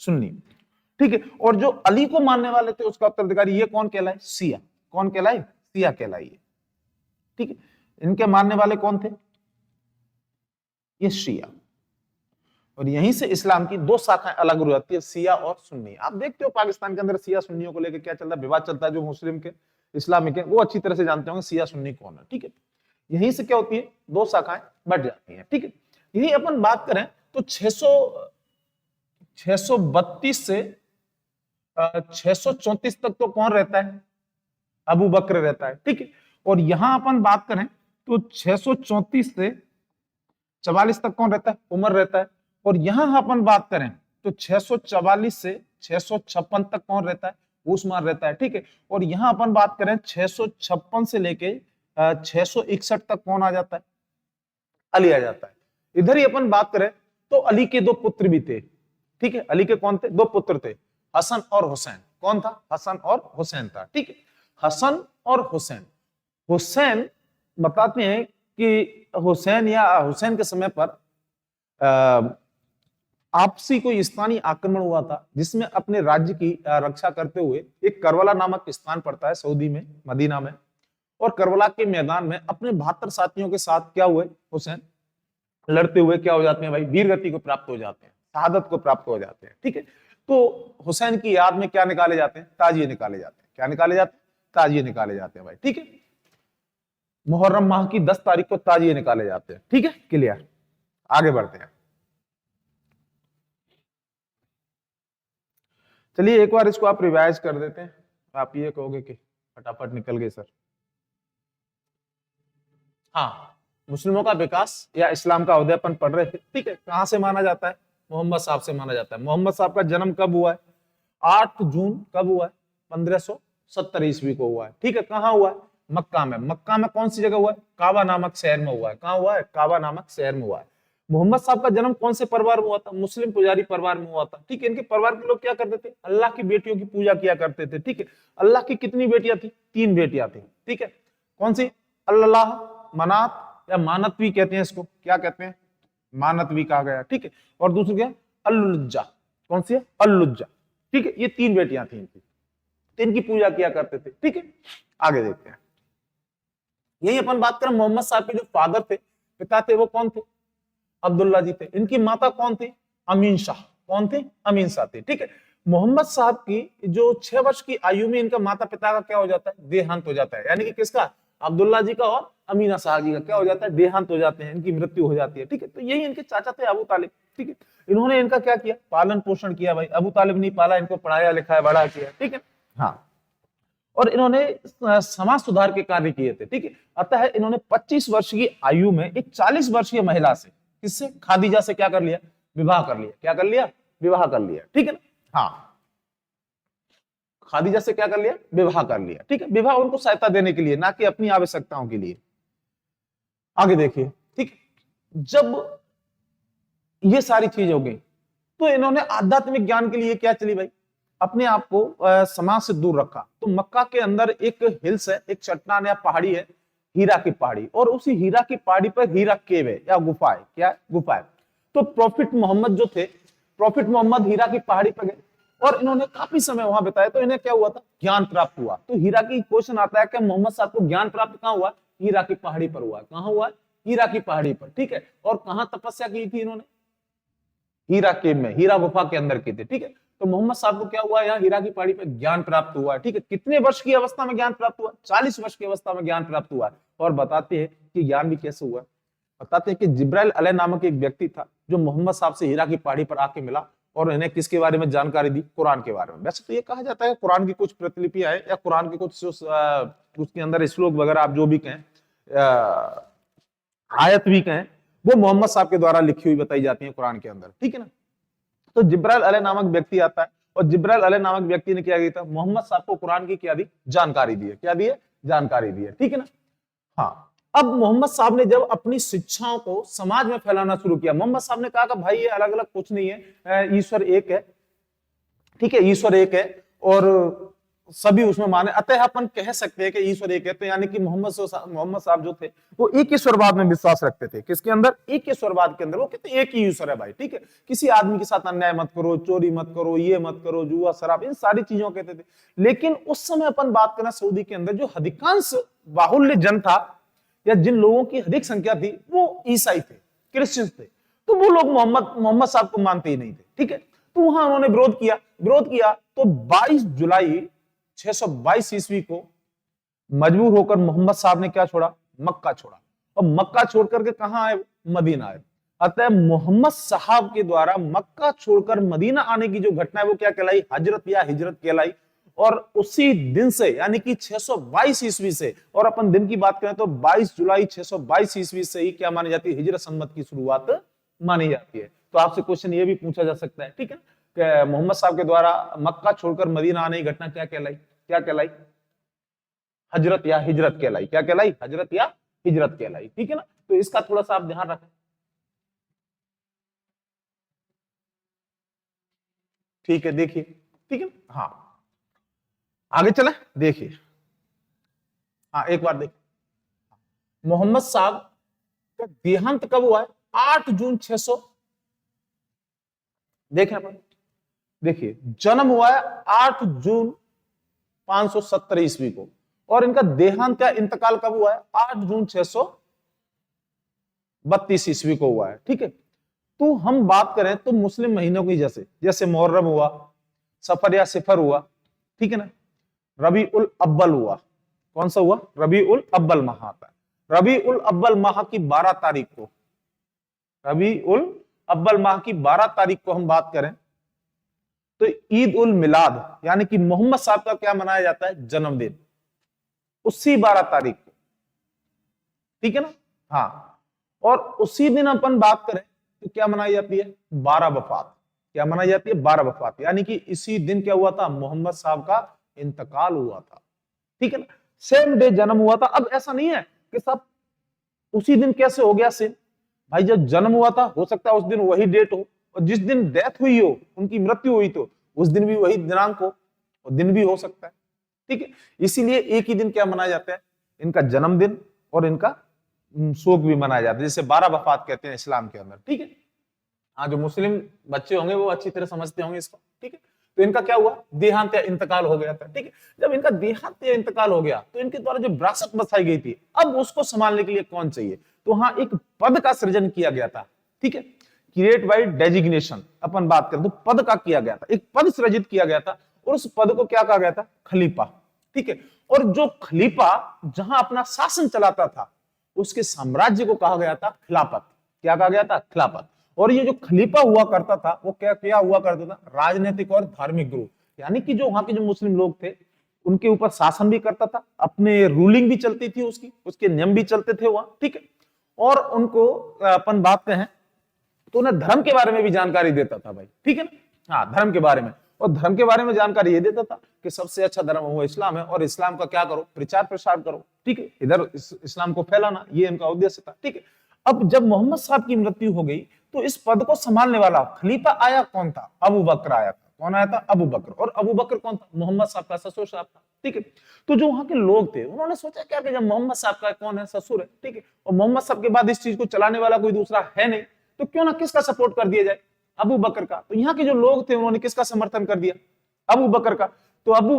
सुन्नी। ठीक है। और जो अली को मानने वाले थे उसका उत्तराधिकारी ये कौन कहलाए? शिया। कौन कहलाए? शिया कहलाइए। ठीक है, इनके मानने वाले कौन थे? ये शिया। और यहीं से इस्लाम की दो शाखाएं अलग हो जाती है, शिया और सुन्नी। आप देखते हो पाकिस्तान के अंदर शिया सुन्नियों को लेकर क्या चल रहा है, विवाद चलता है। जो मुस्लिम के इस्लामिक है वो अच्छी तरह से जानते होंगे शिया सुन्नी कौन है। ठीक है, यहीं से क्या होती है, दो शाखाएं बढ़ जाती हैं। ठीक है, यही अपन बात करें तो 632 से 634 तक तो कौन रहता है? अबू बकर रहता है। ठीक है, और यहां अपन बात करें तो 634 से 44 तक कौन रहता है? उमर रहता है। और यहां अपन बात करें तो 644 से 656 तक कौन रहता है? उस्मान रहता है। ठीक है, और यहां अपन बात करें 656 से लेके 661 तक कौन आ जाता है? अली आ जाता है। इधर ही अपन बात करें तो अली के दो पुत्र भी थे। ठीक है, अली के कौन थे? दो पुत्र थे, हसन और हुसैन। कौन था? हसन और हुसैन था। ठीक है, हसन और हुसैन। हुसैन बताते हैं कि हुसैन के समय पर आपसी कोई स्थानीय आक्रमण हुआ था, जिसमें अपने राज्य की रक्षा करते हुए एक करबला नामक स्थान पड़ता है सऊदी में, मदीना में, और करबला के मैदान में अपने 72 साथियों के साथ क्या हुए? हुसैन लड़ते हुए क्या हो जाते हैं भाई? वीरगति को प्राप्त हो जाते हैं, शहादत को प्राप्त हो जाते हैं। ठीक है, तो हुसैन की याद में क्या निकाले जाते हैं? ताजिए निकाले जाते हैं। क्या निकाले जाते हैं? ताजिए निकाले जाते हैं भाई। ठीक है, मुहर्रम माह की 10 तारीख को ताजिए निकाले जाते हैं। ठीक है, क्लियर। आगे बढ़ते हैं। चलिए एक बार इसको आप रिवाइज कर देते हैं। आप ये कहोगे कि फटाफट निकल गए सर। हाँ, मुस्लिमों का विकास या इस्लाम का उदयपन पढ़ रहे थे। ठीक है, कहां से माना जाता है? मोहम्मद साहब से माना जाता है। मोहम्मद साहब का जन्म कब हुआ है? 8 जून कब हुआ है? 1570 ईस्वी को हुआ है। ठीक है, कहां हुआ है? मक्का में। मक्का में कौन सी जगह हुआ है? काबा नामक शहर में हुआ है। कहां हुआ है? काबा नामक शहर में हुआ है। मोहम्मद साहब का जन्म कौन से परिवार में हुआ था? मुस्लिम पुजारी परिवार में हुआ था। ठीक है, इनके परिवार के लोग क्या करते थे? अल्लाह की बेटियों की पूजा किया करते थे। ठीक है, अल्लाह की कितनी बेटियां थी? 3 बेटियां थी। ठीक है, कौन सी? अल्लाह, मनात या मानतवी कहते हैं इसको। क्या कहते हैं? मानतवी कहा गया। ठीक है, और दूसरी क्या? अल्लुज्जा। कौन सी है? अल्लुज्जा। ठीक है, ये 3 बेटियां थी इनकी, इनकी पूजा किया करते थे। ठीक है, आगे देखते हैं। यही अपन बात करें मोहम्मद साहब के जो फादर थे, पिता थे, वो कौन थे? अब्दुल्ला जी थे। इनकी माता कौन थी? अमीन शाह। कौन थे? अमीन शाह थे। ठीक है, मोहम्मद साहब की जो 6 वर्ष की आयु में इनका माता पिता का क्या हो जाता है? देहांत हो जाता है। यानी कि किसका? अब्दुल्ला जी का और अमीना शाह जी का क्या हो जाता है? देहांत हो जाते हैं, इनकी मृत्यु हो जाती है। ठीक है, तो यही इनके चाचा थे अबू तालिब। ठीक है, इन्होंने इनका क्या किया? पालन पोषण किया भाई। अबू तालिब नहीं पाला, इनको पढ़ाया लिखाया बड़ा किया। ठीक है, हाँ, और इन्होंने समाज सुधार के कार्य किए थे। ठीक है, अतः इन्होंने 25 वर्ष की आयु में एक 40 वर्षीय महिला से, किससे? खादीजा से क्या कर लिया? विवाह कर लिया। क्या कर लिया? विवाह कर लिया। ठीक है ना, हाँ, खादीजा से क्या कर लिया? विवाह कर लिया। ठीक है, विवाह उनको सहायता देने के लिए, ना कि अपनी आवश्यकताओं के लिए। आगे देखिए। ठीक, जब ये सारी चीज हो गई तो इन्होंने आध्यात्मिक ज्ञान के लिए क्या चली भाई? अपने आप को समाज से दूर रखा। तो मक्का के अंदर एक हिल्स है, एक चट्टान या पहाड़ी है, हीरा की पहाड़ी, और उसी हीरा की पहाड़ी पर हीरा केव है या गुफा है। क्या गुफा है? तो प्रॉफिट मोहम्मद जो थे, प्रॉफिट मोहम्मद हीरा की पहाड़ी पर गए और इन्होंने काफी समय वहां बिताया। तो इन्हें क्या हुआ था? ज्ञान प्राप्त हुआ। तो हीरा की क्वेश्चन आता है कि मोहम्मद साहब को ज्ञान प्राप्त कहां हुआ? हीरा की पहाड़ी पर हुआ। कहां हुआ? हीरा की पहाड़ी पर। ठीक है, और कहां तपस्या की थी इन्होंने? हीरा केव में, हीरा गुफा के अंदर की थी। ठीक है, तो मोहम्मद साहब को क्या हुआ? यहाँ हीरा की पहाड़ी पर ज्ञान प्राप्त हुआ। ठीक है, कितने वर्ष की अवस्था में ज्ञान प्राप्त हुआ? 40 वर्ष की अवस्था में ज्ञान प्राप्त हुआ। और बताते हैं कि ज्ञान भी कैसे हुआ। बताते हैं कि जिब्राइल अलैहि नामक एक व्यक्ति था जो मोहम्मद साहब से हीरा की पहाड़ी पर आके मिला और इन्हें किसके बारे में जानकारी दी? कुरान के बारे में। वैसे तो ये कहा जाता है कुरान की कुछ प्रतिलिपियां है या कुरान के कुछ उसके अंदर श्लोक वगैरह आप जो भी कहें, आयत भी कहें, वो मोहम्मद साहब के द्वारा लिखी हुई बताई जाती है कुरान के अंदर। ठीक है ना, तो जिब्राइल अलैहि नामक व्यक्ति आता है और जिब्राइल अलैहि नामक व्यक्ति ने क्या किया था? मोहम्मद साहब को कुरान की क्या दी? जानकारी दी है। क्या दी है? जानकारी दी है। ठीक है ना, हाँ। अब मोहम्मद साहब ने जब अपनी शिक्षाओं को समाज में फैलाना शुरू किया, मोहम्मद साहब ने कहा कि भाई ये अलग अलग कुछ नहीं है, ईश्वर एक है। ठीक है, ईश्वर एक है और सभी उसमें माने, अतः अपन कह सकते हैं कि ईश्वर एक है। तो यानी कि मोहम्मद साहब जो थे वो एक ईश्वरवाद में विश्वास रखते थे। किसके अंदर? एक ईश्वरवाद के अंदर। वो कहते एक ही ईश्वर है भाई, ठीक है। किसी आदमी के साथ अन्याय मत करो, चोरी मत करो, ये मत करो, जुआ शराब, इन सारी चीजों कहते थे। लेकिन उस समय अपन बात करें सऊदी के अंदर, जो अधिकांश बाहुल्य जन था या जिन लोगों की अधिक संख्या थी वो ईसाई थे, क्रिश्चियन थे। तो वो लोग मोहम्मद साहब को मानते ही नहीं थे, ठीक है। तो वहां उन्होंने विरोध किया। तो 22 जुलाई 622 ईस्वी को मजबूर होकर मोहम्मद साहब ने क्या छोड़ा? मक्का छोड़ा। और मक्का छोड़ करके कहां आए? मदीना आए। अतः मोहम्मद साहब के द्वारा मक्का छोड़कर मदीना आने की जो घटना है वो क्या कहलाई? हजरत या हिजरत कहलाई। और उसी दिन से यानी कि 622 ईस्वी से, और अपन दिन की बात करें तो 22 जुलाई 622 ईस्वी से ही क्या मानी जाती है? हिजरत संवत की शुरुआत मानी जाती है। तो आपसे क्वेश्चन ये भी पूछा जा सकता है, ठीक है, कि मोहम्मद साहब के द्वारा मक्का छोड़कर मदीना आने की घटना क्या कहलाई? क्या कहलाई? हजरत या हिजरत कहलाई। क्या कहलाई? हजरत या हिजरत कहलाई, ठीक है ना। तो इसका थोड़ा सा आप ध्यान रखें, ठीक है। देखिए, ठीक है, हाँ, आगे चले, देखिए, हाँ, एक बार देखिए, मोहम्मद साहब का देहांत कब हुआ है? 8 जून 600, देखें अपन, देखिए, जन्म हुआ है 8 जून 570 ईस्वी को, और इनका देहांत या इंतकाल कब हुआ है? 8 जून 632 ईस्वी को हुआ है, ठीक है। तो हम बात करें तो मुस्लिम महीनों की, जैसे जैसे मुहर्रम हुआ, सफर या सिफर हुआ, ठीक है ना, रबी उल अव्वल हुआ। कौन सा हुआ? रबी उल अव्वल माह आता है। रबी उल अव्वल माह की 12 तारीख को, रबी उल अव्वल माह की 12 तारीख को हम बात करें तो ईद उल मिलाद यानी कि मोहम्मद साहब का क्या मनाया जाता है? जन्मदिन, उसी 12 तारीख को, ठीक है ना। हाँ, और उसी दिन अपन बात करें तो क्या मनाई जाती है? 12 वफात। क्या मनाई जाती है? 12 वफात, यानी कि इसी दिन क्या हुआ था? मोहम्मद साहब का इंतकाल हुआ था, ठीक है ना। सेम डे जन्म हुआ था। अब ऐसा नहीं है कि सब उसी दिन कैसे हो गया सेम, भाई जब जन्म हुआ था हो सकता है उस दिन वही डेट हो, और जिस दिन डेथ हुई हो, उनकी मृत्यु हुई, तो उस दिन भी वही दिनांक हो, और दिन भी हो सकता है, ठीक है। इसीलिए एक ही दिन क्या मनाया जाता है? इनका जन्मदिन और इनका शोक भी मनाया जाता है, जिसे 12 वफात कहते हैं इस्लाम के अंदर, ठीक है। हाँ, जो मुस्लिम बच्चे होंगे वो अच्छी तरह समझते होंगे इसको, ठीक है। तो इनका क्या हुआ? देहांत या इंतकाल हो गया था, ठीक है। जब इनका देहांत या इंतकाल हो गया तो इनके द्वारा जो विरासत बसाई गई थी, अब उसको संभालने के लिए कौन चाहिए? तो हाँ, एक पद का सृजन किया गया था, ठीक है। क्रिएट बाय डेजिग्नेशन अपन बात करें तो पद का किया गया था, एक पद सृजित किया गया था, और उस पद को क्या कहा गया था? खलीफा, ठीक है। और जो खलीफा जहां अपना शासन चलाता था उसके साम्राज्य को कहा गया था खिलाफत। क्या कहा गया था? खिलाफत। और ये जो खलीफा हुआ करता था वो क्या क्या हुआ करता था? राजनीतिक और धार्मिक गुरु, यानी कि जो वहां के जो मुस्लिम लोग थे उनके ऊपर शासन भी करता था, अपने रूलिंग भी चलती थी, उसके नियम भी चलते थे वहां, ठीक है। और उनको अपन बात कहें तो उन्हें धर्म के बारे में भी जानकारी देता था भाई, ठीक है ना। हाँ, धर्म के बारे में, और धर्म के बारे में जानकारी ये देता था कि सबसे अच्छा धर्म वो इस्लाम है, और इस्लाम का क्या करो? प्रचार प्रसार करो, ठीक है। इधर इस्लाम को फैलाना, ये इनका उद्देश्य था, ठीक है। अब जब मोहम्मद साहब की मृत्यु हो गई तो इस पद को संभालने वाला खलीफा आया कौन था? अबू बकर आया था। कौन आया था? अबू बकर। और अबू बकर कौन था? मोहम्मद साहब का ससुर साहब था, ठीक है। तो जो वहां के लोग थे उन्होंने सोचा क्या कि जब मोहम्मद साहब का कौन है? ससुर है, ठीक है, और मोहम्मद साहब के बाद इस चीज को चलाने वाला कोई दूसरा है नहीं, तो क्यों ना किसका सपोर्ट कर दिया जाए? अबू बकर का। तो यहाँ के जो लोग थे उन्होंने किसका समर्थन कर दिया? अबू बकर का। तो अबू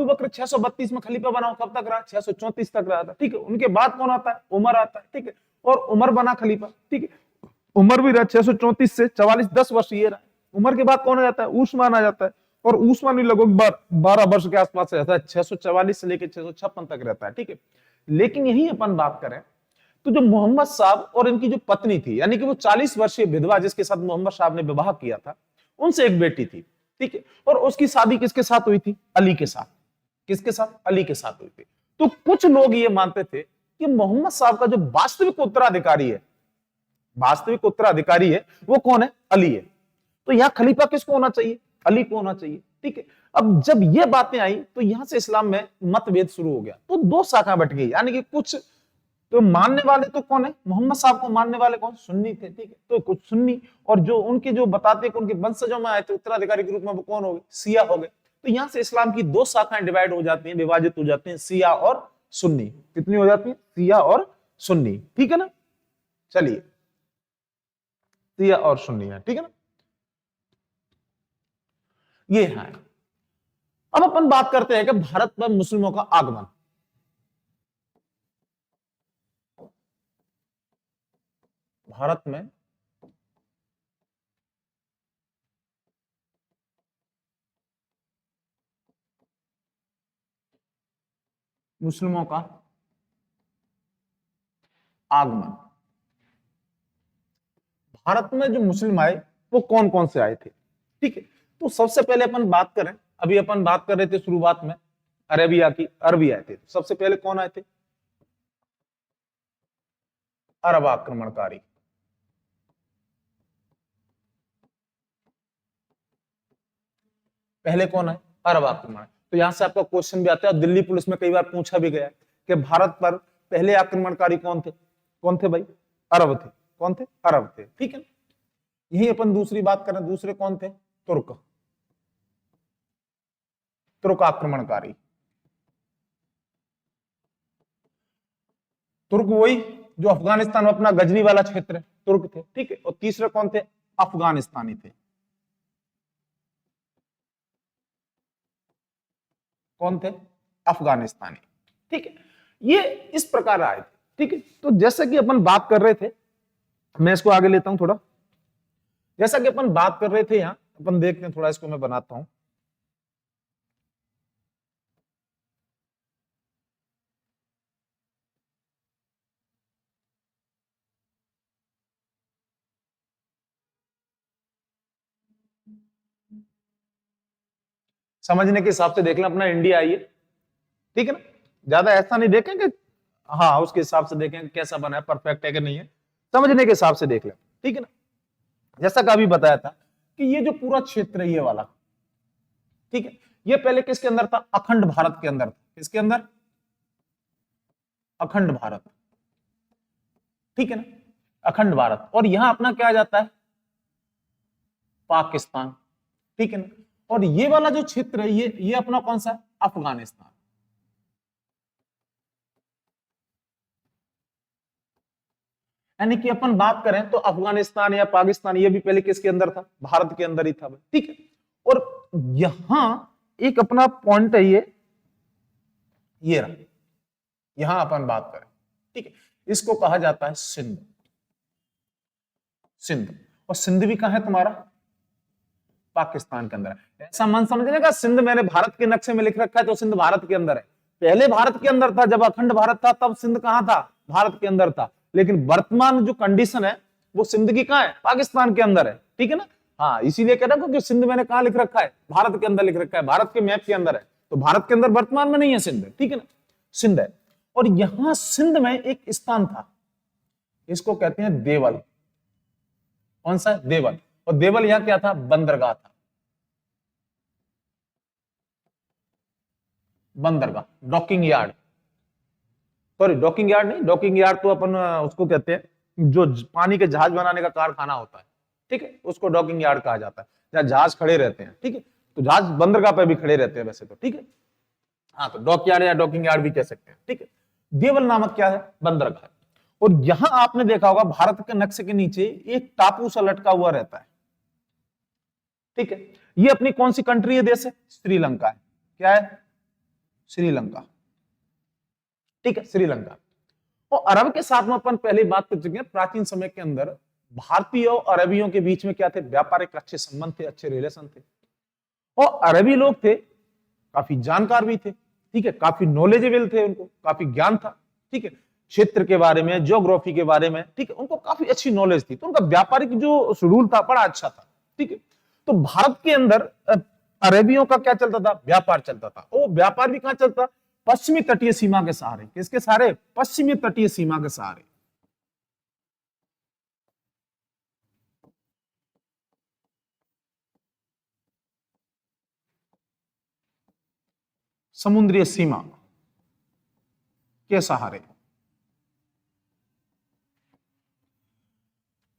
बकर 632 में खलीफा बना, कब तक रहा? 634 तक रहा था, ठीक है। उनके बाद कौन आता है? उमर आता है, ठीक है, और उमर बना खलीफा, ठीक है। उमर भी रहा 634 से 44, 10 वर्ष ये रहा। उमर के बाद कौन आ जाता है? उस्मान आ जाता है, और उस्मान भी लगभग 12 वर्ष के आसपास रहता है, 644 से लेकर 656 तक रहता है, ठीक है। लेकिन यही अपन बात करें तो जो मोहम्मद साहब और इनकी जो पत्नी थी, यानी कि वो 40 वर्षीय विधवा जिसके साथ मोहम्मद साहब ने विवाह किया था, उनसे एक बेटी थी, ठीक है। और उसकी शादी किसके साथ हुई थी? अली के साथ। किसके साथ? अली के साथ हुई थी। तो कुछ लोग ये मानते थे कि मोहम्मद साहब का जो वास्तविक उत्तराधिकारी है वो कौन है? अली है। तो यहां खलीफा किसको होना चाहिए? अली को होना चाहिए, ठीक है। अब जब ये बातें आई तो यहां से इस्लाम में मतभेद शुरू हो गया, तो दो शाखा बट गई, यानी कि कुछ तो मानने वाले तो कौन है? मोहम्मद साहब को मानने वाले कौन? सुन्नी थे, ठीक है। तो कुछ सुन्नी, और जो उनके जो बताते उनके वंशजों में आए थे उत्तराधिकारी के रूप में वो कौन हो गए? शिया हो गए। तो यहां से इस्लाम की दो शाखाएं डिवाइड हो जाती हैं, विभाजित हो जाती हैं, शिया और सुन्नी। कितनी हो जाती है? शिया और सुन्नी, ठीक है ना। चलिए, शिया और सुन्नी है, ठीक है ना, ये है। अब अपन बात करते हैं कि भारत पर मुस्लिमों का आगमन। भारत में मुस्लिमों का आगमन। भारत में जो मुस्लिम आए वो कौन कौन से आए थे, ठीक है। तो सबसे पहले अपन बात करें, अभी अपन बात कर रहे थे शुरुआत में अरेबिया की, अरबी आए थे। सबसे पहले कौन आए थे? अरब आक्रमणकारी। पहले कौन है? अरब आक्रमण। तो यहां से आपका क्वेश्चन भी आता है और दिल्ली पुलिस में कई बार पूछा भी गया कि भारत पर पहले आक्रमणकारी कौन थे? कौन थे भाई? अरब थे। कौन थे? अरब थे, ठीक है। यही अपन दूसरी बात करें, दूसरे कौन थे? तुर्क। तुर्क आक्रमणकारी। तुर्क वही जो अफगानिस्तान में अपना गजनी वाला क्षेत्र है, तुर्क थे, ठीक है। और तीसरे कौन थे? अफगानिस्तानी थे। कौन थे? अफगानिस्तानी, ठीक है। ये इस प्रकार आए थे, ठीक है। तो जैसे कि अपन बात कर रहे थे, मैं इसको आगे लेता हूं थोड़ा। जैसा कि अपन बात कर रहे थे, यहां अपन देखते हैं, थोड़ा इसको मैं बनाता हूं। समझने के हिसाब से देख लें, अपना इंडिया आइए, ठीक है ना। ज्यादा ऐसा नहीं देखें कि हाँ उसके हिसाब से देखें कैसा बना है, परफेक्ट है कि नहीं है, समझने के हिसाब से देख लें, ठीक है ना। जैसा कि अभी बताया था कि ये जो पूरा क्षेत्र है ये वाला, ठीक है, ये पहले किसके अंदर था? अखंड भारत के अंदर था। किसके अंदर? अखंड भारत, ठीक है ना, अखंड भारत। और यहां अपना क्या आ जाता है? पाकिस्तान, ठीक है ना। और ये वाला जो क्षेत्र है ये अपना कौन सा है? अफगानिस्तान। यानी कि अपन बात करें तो अफगानिस्तान या पाकिस्तान ये भी पहले किसके अंदर था? भारत के अंदर ही था, ठीक है। और यहां एक अपना पॉइंट है ये रहा, यहां अपन बात करें, ठीक है, इसको कहा जाता है सिंध। सिंध, और सिंध भी कहां है तुम्हारा? पाकिस्तान के अंदर है। ऐसा मन समझने का, सिंध मैंने भारत के नक्शे में लिख रखा है तो सिंध भारत के अंदर है। पहले भारत के अंदर था, जब अखंड भारत था तब सिंध कहां था? भारत के अंदर था। लेकिन वर्तमान जो कंडीशन है वो सिंध की कहां है? पाकिस्तान के अंदर है, ठीक है ना। हाँ, इसीलिए कह रहा हूं कि सिंध मैंने कहां लिख रखा है? भारत के अंदर लिख रखा है, भारत के मैप के अंदर है। तो भारत के अंदर वर्तमान में नहीं है सिंध, ठीक है ना, सिंध है। और यहां सिंध में एक स्थान था, इसको कहते हैं देवल। कौन सा? देवल। और देवल यहां क्या था? बंदरगाह था। बंदरगाह, docking yard, sorry docking yard नहीं, डॉकिंग यार्ड तो अपन उसको कहते हैं जो पानी के जहाज बनाने का कारखाना होता है, ठीक है, उसको डॉकिंग यार्ड कहा जाता है, जहां जहाज खड़े रहते हैं, ठीक है। तो जहाज बंदरगाह पे भी खड़े रहते हैं वैसे तो, ठीक है। हाँ, तो डॉक यार्ड या डॉकिंग यार्ड भी कह सकते हैं, ठीक है। देवल नामक क्या है? बंदरगाह। और यहां आपने देखा होगा भारत के नक्शे के नीचे एक टापू सा लटका हुआ रहता है, ठीक है। ये अपनी कौन सी कंट्री है? देश है श्रीलंका है। क्या है? श्रीलंका, ठीक है, श्रीलंका। और अरब के साथ में अपन पहले बात कर चुके हैं, प्राचीन समय के अंदर भारतीय और अरबियों के बीच में क्या थे? व्यापारिक अच्छे संबंध थे, अच्छे रिलेशन थे। और अरबी लोग थे, काफी जानकार भी थे, ठीक है, काफी नॉलेजेबल थे, उनको काफी ज्ञान था, ठीक है, क्षेत्र के बारे में, ज्योग्राफी के बारे में, ठीक है, उनको काफी अच्छी नॉलेज थी। तो उनका व्यापारिक जो शेड्यूल था बड़ा अच्छा था, ठीक है। तो भारत के अंदर अरबियों का क्या चलता था? व्यापार चलता था। वो व्यापार भी कहां चलता? पश्चिमी तटीय सीमा के सहारे। किसके सहारे? पश्चिमी तटीय सीमा के सहारे। समुद्रीय सीमा के सहारे।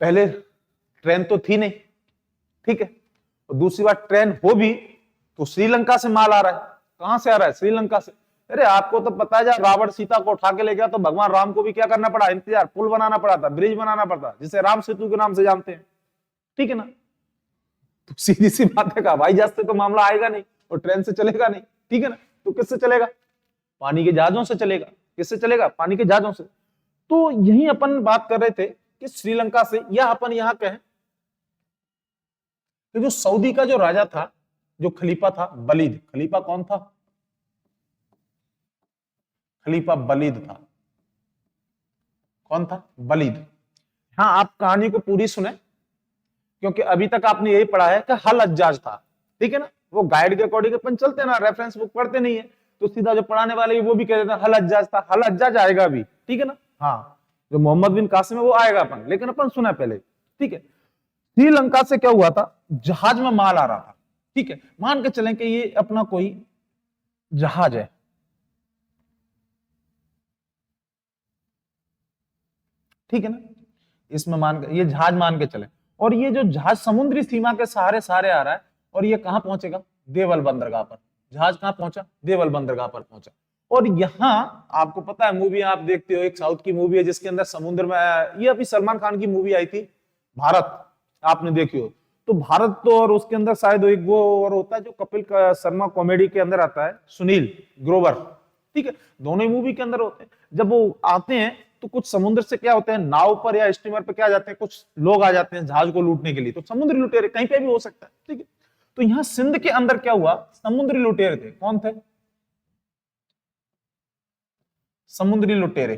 पहले ट्रेन तो थी नहीं, ठीक है, और दूसरी बात ट्रेन हो भी तो श्रीलंका से माल आ रहा है। कहां से आ रहा है? श्रीलंका से। अरे आपको तो पता है जब रावण सीता को उठा के ले गया तो भगवान राम को भी क्या करना पड़ा? इंतजार, पुल बनाना पड़ा था, ब्रिज बनाना पड़ता, जिसे राम सेतु के नाम से जानते हैं, ठीक है ना। तो सीधी सी बात है, हवाई जहाज से तो मामला आएगा नहीं और ट्रेन से चलेगा नहीं, ठीक है ना। तो किससे चलेगा? पानी के जहाजों से चलेगा। किससे चलेगा? पानी के जहाजों से। तो यही अपन बात कर रहे थे कि श्रीलंका से, या अपन यहां कहें कि जो सऊदी का जो राजा था, जो खलीफा था वलीद, खलीफा कौन था? खलीफा वलीद था। कौन था? वलीद। हाँ, आप कहानी को पूरी सुने, क्योंकि अभी तक आपने यही पढ़ा है कि हल हज्जाज था, ठीक है ना। वो गाइड के अकॉर्डिंग अपन चलते ना, रेफरेंस बुक पढ़ते नहीं है, तो सीधा जो पढ़ाने वाले वो भी कह देते हैं हल हज्जाज था। हल हज्जाज आएगा अभी, ठीक है ना। हाँ, जो मोहम्मद बिन कासिम है वो आएगा अपन, लेकिन अपन सुना पहले, ठीक है। श्रीलंका से क्या हुआ था? जहाज में माल आ रहा था, ठीक है। मान के चलें कि ये अपना कोई जहाज है, ठीक है ना। इसमें ये जहाज मान के चले, और ये जो जहाज समुद्री सीमा के सहारे सहारे आ रहा है, और ये कहां पहुंचेगा? देवल बंदरगाह पर। जहाज कहां पहुंचा? देवल बंदरगाह पर पहुंचा। और यहां आपको पता है, मूवी आप देखते हो, एक साउथ की मूवी है जिसके अंदर समुद्र में, ये अभी सलमान खान की मूवी आई थी भारत, आपने देखी हो तो। भारत तो, और उसके अंदर शायद एक वो और होता है जो कपिल शर्मा कॉमेडी के अंदर आता है, सुनील ग्रोवर, ठीक है। दोनों ही मूवी के अंदर होते हैं। जब वो आते हैं तो कुछ समुद्र से क्या होते हैं, नाव पर या स्टीमर पर क्या जाते हैं, कुछ लोग आ जाते हैं जहाज को लूटने के लिए। तो समुद्री लुटेरे कहीं पे भी हो सकता है, ठीक है। तो यहां सिंध के अंदर क्या हुआ? समुद्री लुटेरे थे। कौन थे? समुद्री लुटेरे।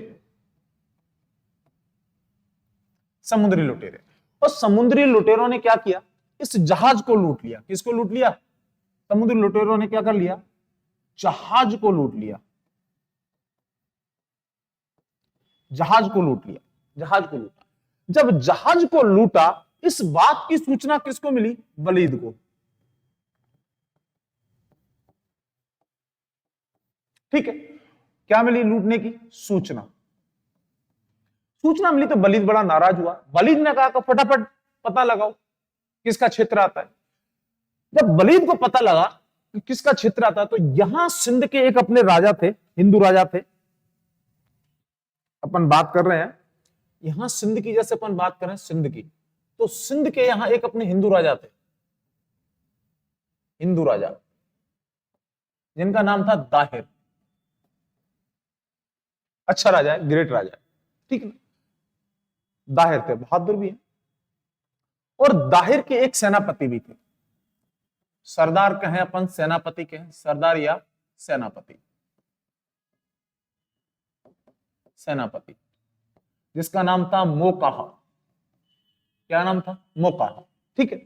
समुद्री लुटेरे। और समुद्री लुटेरों ने क्या किया? इस जहाज को लूट लिया। किसको लूट लिया? समुद्री लुटेरों ने क्या कर लिया? जहाज को लूट लिया। जहाज को लूट लिया। जहाज को लूटा। जब जहाज को लूटा, इस बात की सूचना किसको मिली? वलीद को, ठीक है। क्या मिली? लूटने की सूचना। सूचना मिली तो वलीद बड़ा नाराज हुआ। वलीद ने कहा कि फटाफट पता लगाओ किसका क्षेत्र आता है। जब वलीद को पता लगा कि किसका क्षेत्र आता है, तो यहां सिंध के एक अपने राजा थे, हिंदू राजा थे, अपन बात कर रहे हैं यहां सिंध की, जैसे अपन बात कर रहे हैं सिंध की, तो सिंध के यहां एक अपने हिंदू राजा थे, हिंदू राजा, जिनका नाम था दाहिर। अच्छा राजा है, ग्रेट राजा है, ठीक है ना। दाहिर थे, बहादुर भी है। और दाहिर के एक सेनापति भी थे। सरदार कहें अपन, सेनापति कहें, सरदार या सेनापति, सेनापति, जिसका नाम था मोकाहा। क्या नाम था? मोकाहा, ठीक है।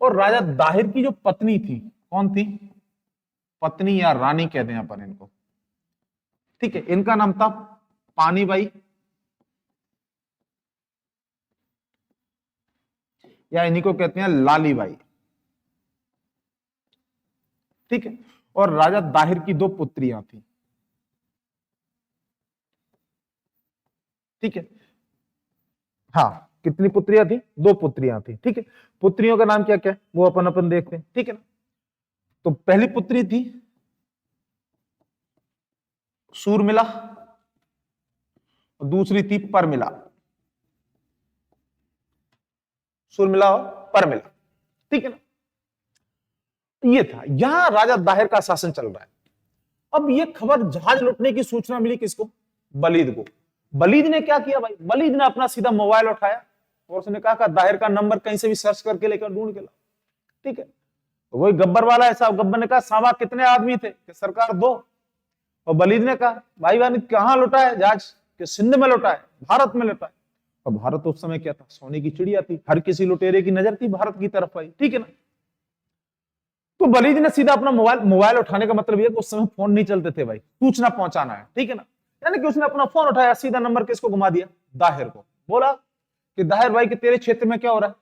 और राजा दाहिर की जो पत्नी थी, कौन थी? पत्नी या रानी कह दें अपन इनको, ठीक है। इनका नाम था पानीबाई, या इन्हीं को कहते हैं लालीबाई, ठीक है। और राजा दाहिर की दो पुत्रियां थी, ठीक है। हाँ, कितनी पुत्रियां थी? दो पुत्रियां थी, ठीक है। पुत्रियों का नाम क्या क्या है वो अपन देखते हैं, ठीक है ना। तो पहली पुत्री थी शूरमिला, और दूसरी थी परमिला। शूरमिला और परमिला, ठीक है ना। ये था, यहां राजा दाहिर का शासन चल रहा है। अब ये खबर, जहाज लुटने की सूचना मिली किसको? वलीद को। वलीद ने क्या किया भाई? वलीद ने अपना सीधा मोबाइल उठाया और उसने कहा दाहिर का नंबर कहीं से भी सर्च करके लेकर ढूंढ के ला, ठीक है। तो वही गब्बर वाला है साहब। गब्बर ने कहा साहब कितने आदमी थे? कि सरकार दो। और वलीद ने कहा भाई वानी कहां लुटा है जहाज? कि सिंध में लुटा है, भारत में लुटा है। और भारत उस समय क्या था? सोने की चिड़िया थी, हर किसी लुटेरे की नजर थी भारत की तरफ आई, ठीक है ना। तो वलीद ने सीधा अपना मोबाइल उठाने का मतलब यह कि उस समय फोन नहीं चलते थे भाई, सूचना पहुंचाना है, ठीक है ना। यानी कि उसने अपना फोन उठाया, सीधा नंबर किसको घुमा दिया? दाहिर को। बोला कि दाहिर भाई कि तेरे क्षेत्र में क्या हो रहा है?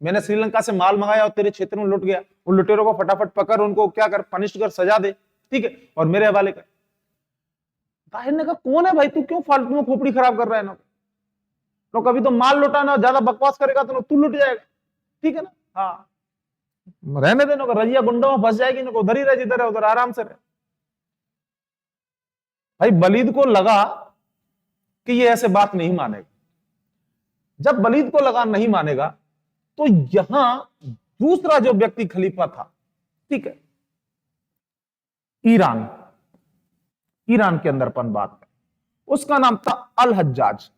मैंने श्रीलंका से माल मंगाया और तेरे क्षेत्र में लुट गया। उन लुटेरों को फटाफट पकड़, उनको क्या कर, पनिश कर, सजा दे, ठीक है, और मेरे हवाले कर। दाहिर ने कहा कौन है भाई तू, क्यों फालतू में खोपड़ी खराब कर रहा है ना? तो कभी तो माल लुटाना, ज्यादा बकवास करेगा तो तू लुट जाएगा, ठीक है ना। हाँ, रहने देने को, रजिया गुंडों में फंस जाएगी, इनको उधर ही रह, जिधर है उधर आराम से रहे। भाई वलीद को लगा कि ये ऐसे बात नहीं मानेगा। जब वलीद को लगा नहीं मानेगा, तो यहां दूसरा जो व्यक्ति खलीफा था, ठीक है, ईरान, ईरान के अंदर अपन बात करें, उसका नाम था अल हज्जाज।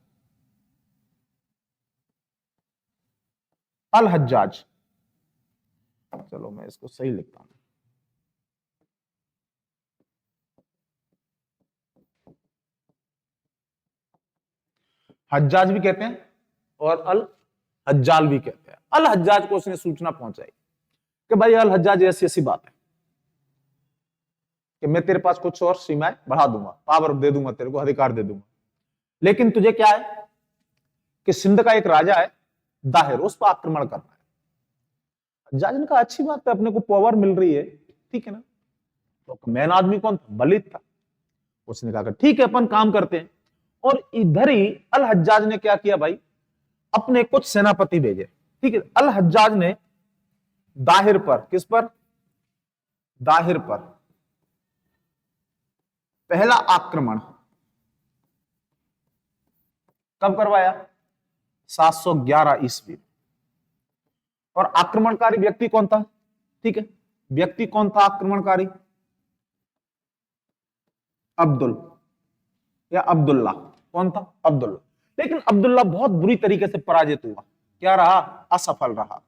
अल हज्जाज, चलो मैं इसको सही लिखता हूं। हज्जाज भी कहते हैं और अल हज्जाल भी कहते हैं। अल हज्जाज को उसने सूचना पहुंचाई कि भाई अल हज्जाज, ऐसी ऐसी बात है कि मैं तेरे पास कुछ और सीमाएं बढ़ा दूंगा, पावर दे दूंगा, तेरे को अधिकार दे दूंगा, लेकिन तुझे क्या है कि सिंध का एक राजा है दाहिर, उस पर आक्रमण करना है। हज्जाज ने कहा अच्छी बात है, अपने को पावर मिल रही है, ठीक है ना। तो मैन आदमी कौन था? वलीद था। उसने कहा ठीक है, अपन काम करते हैं। और इधर ही अल हज्जाज ने क्या किया भाई, अपने कुछ सेनापति भेजे, ठीक है। अल हज्जाज ने दाहिर पर, किस पर? दाहिर पर पहला आक्रमण कब करवाया? 711 ईस्वी। और आक्रमणकारी व्यक्ति कौन था? ठीक है, व्यक्ति कौन था आक्रमणकारी? अब्दुल या अब्दुल्ला। कौन था? अब्दुल्ला। लेकिन अब्दुल्ला बहुत बुरी तरीके से पराजित हुआ। क्या रहा? असफल रहा।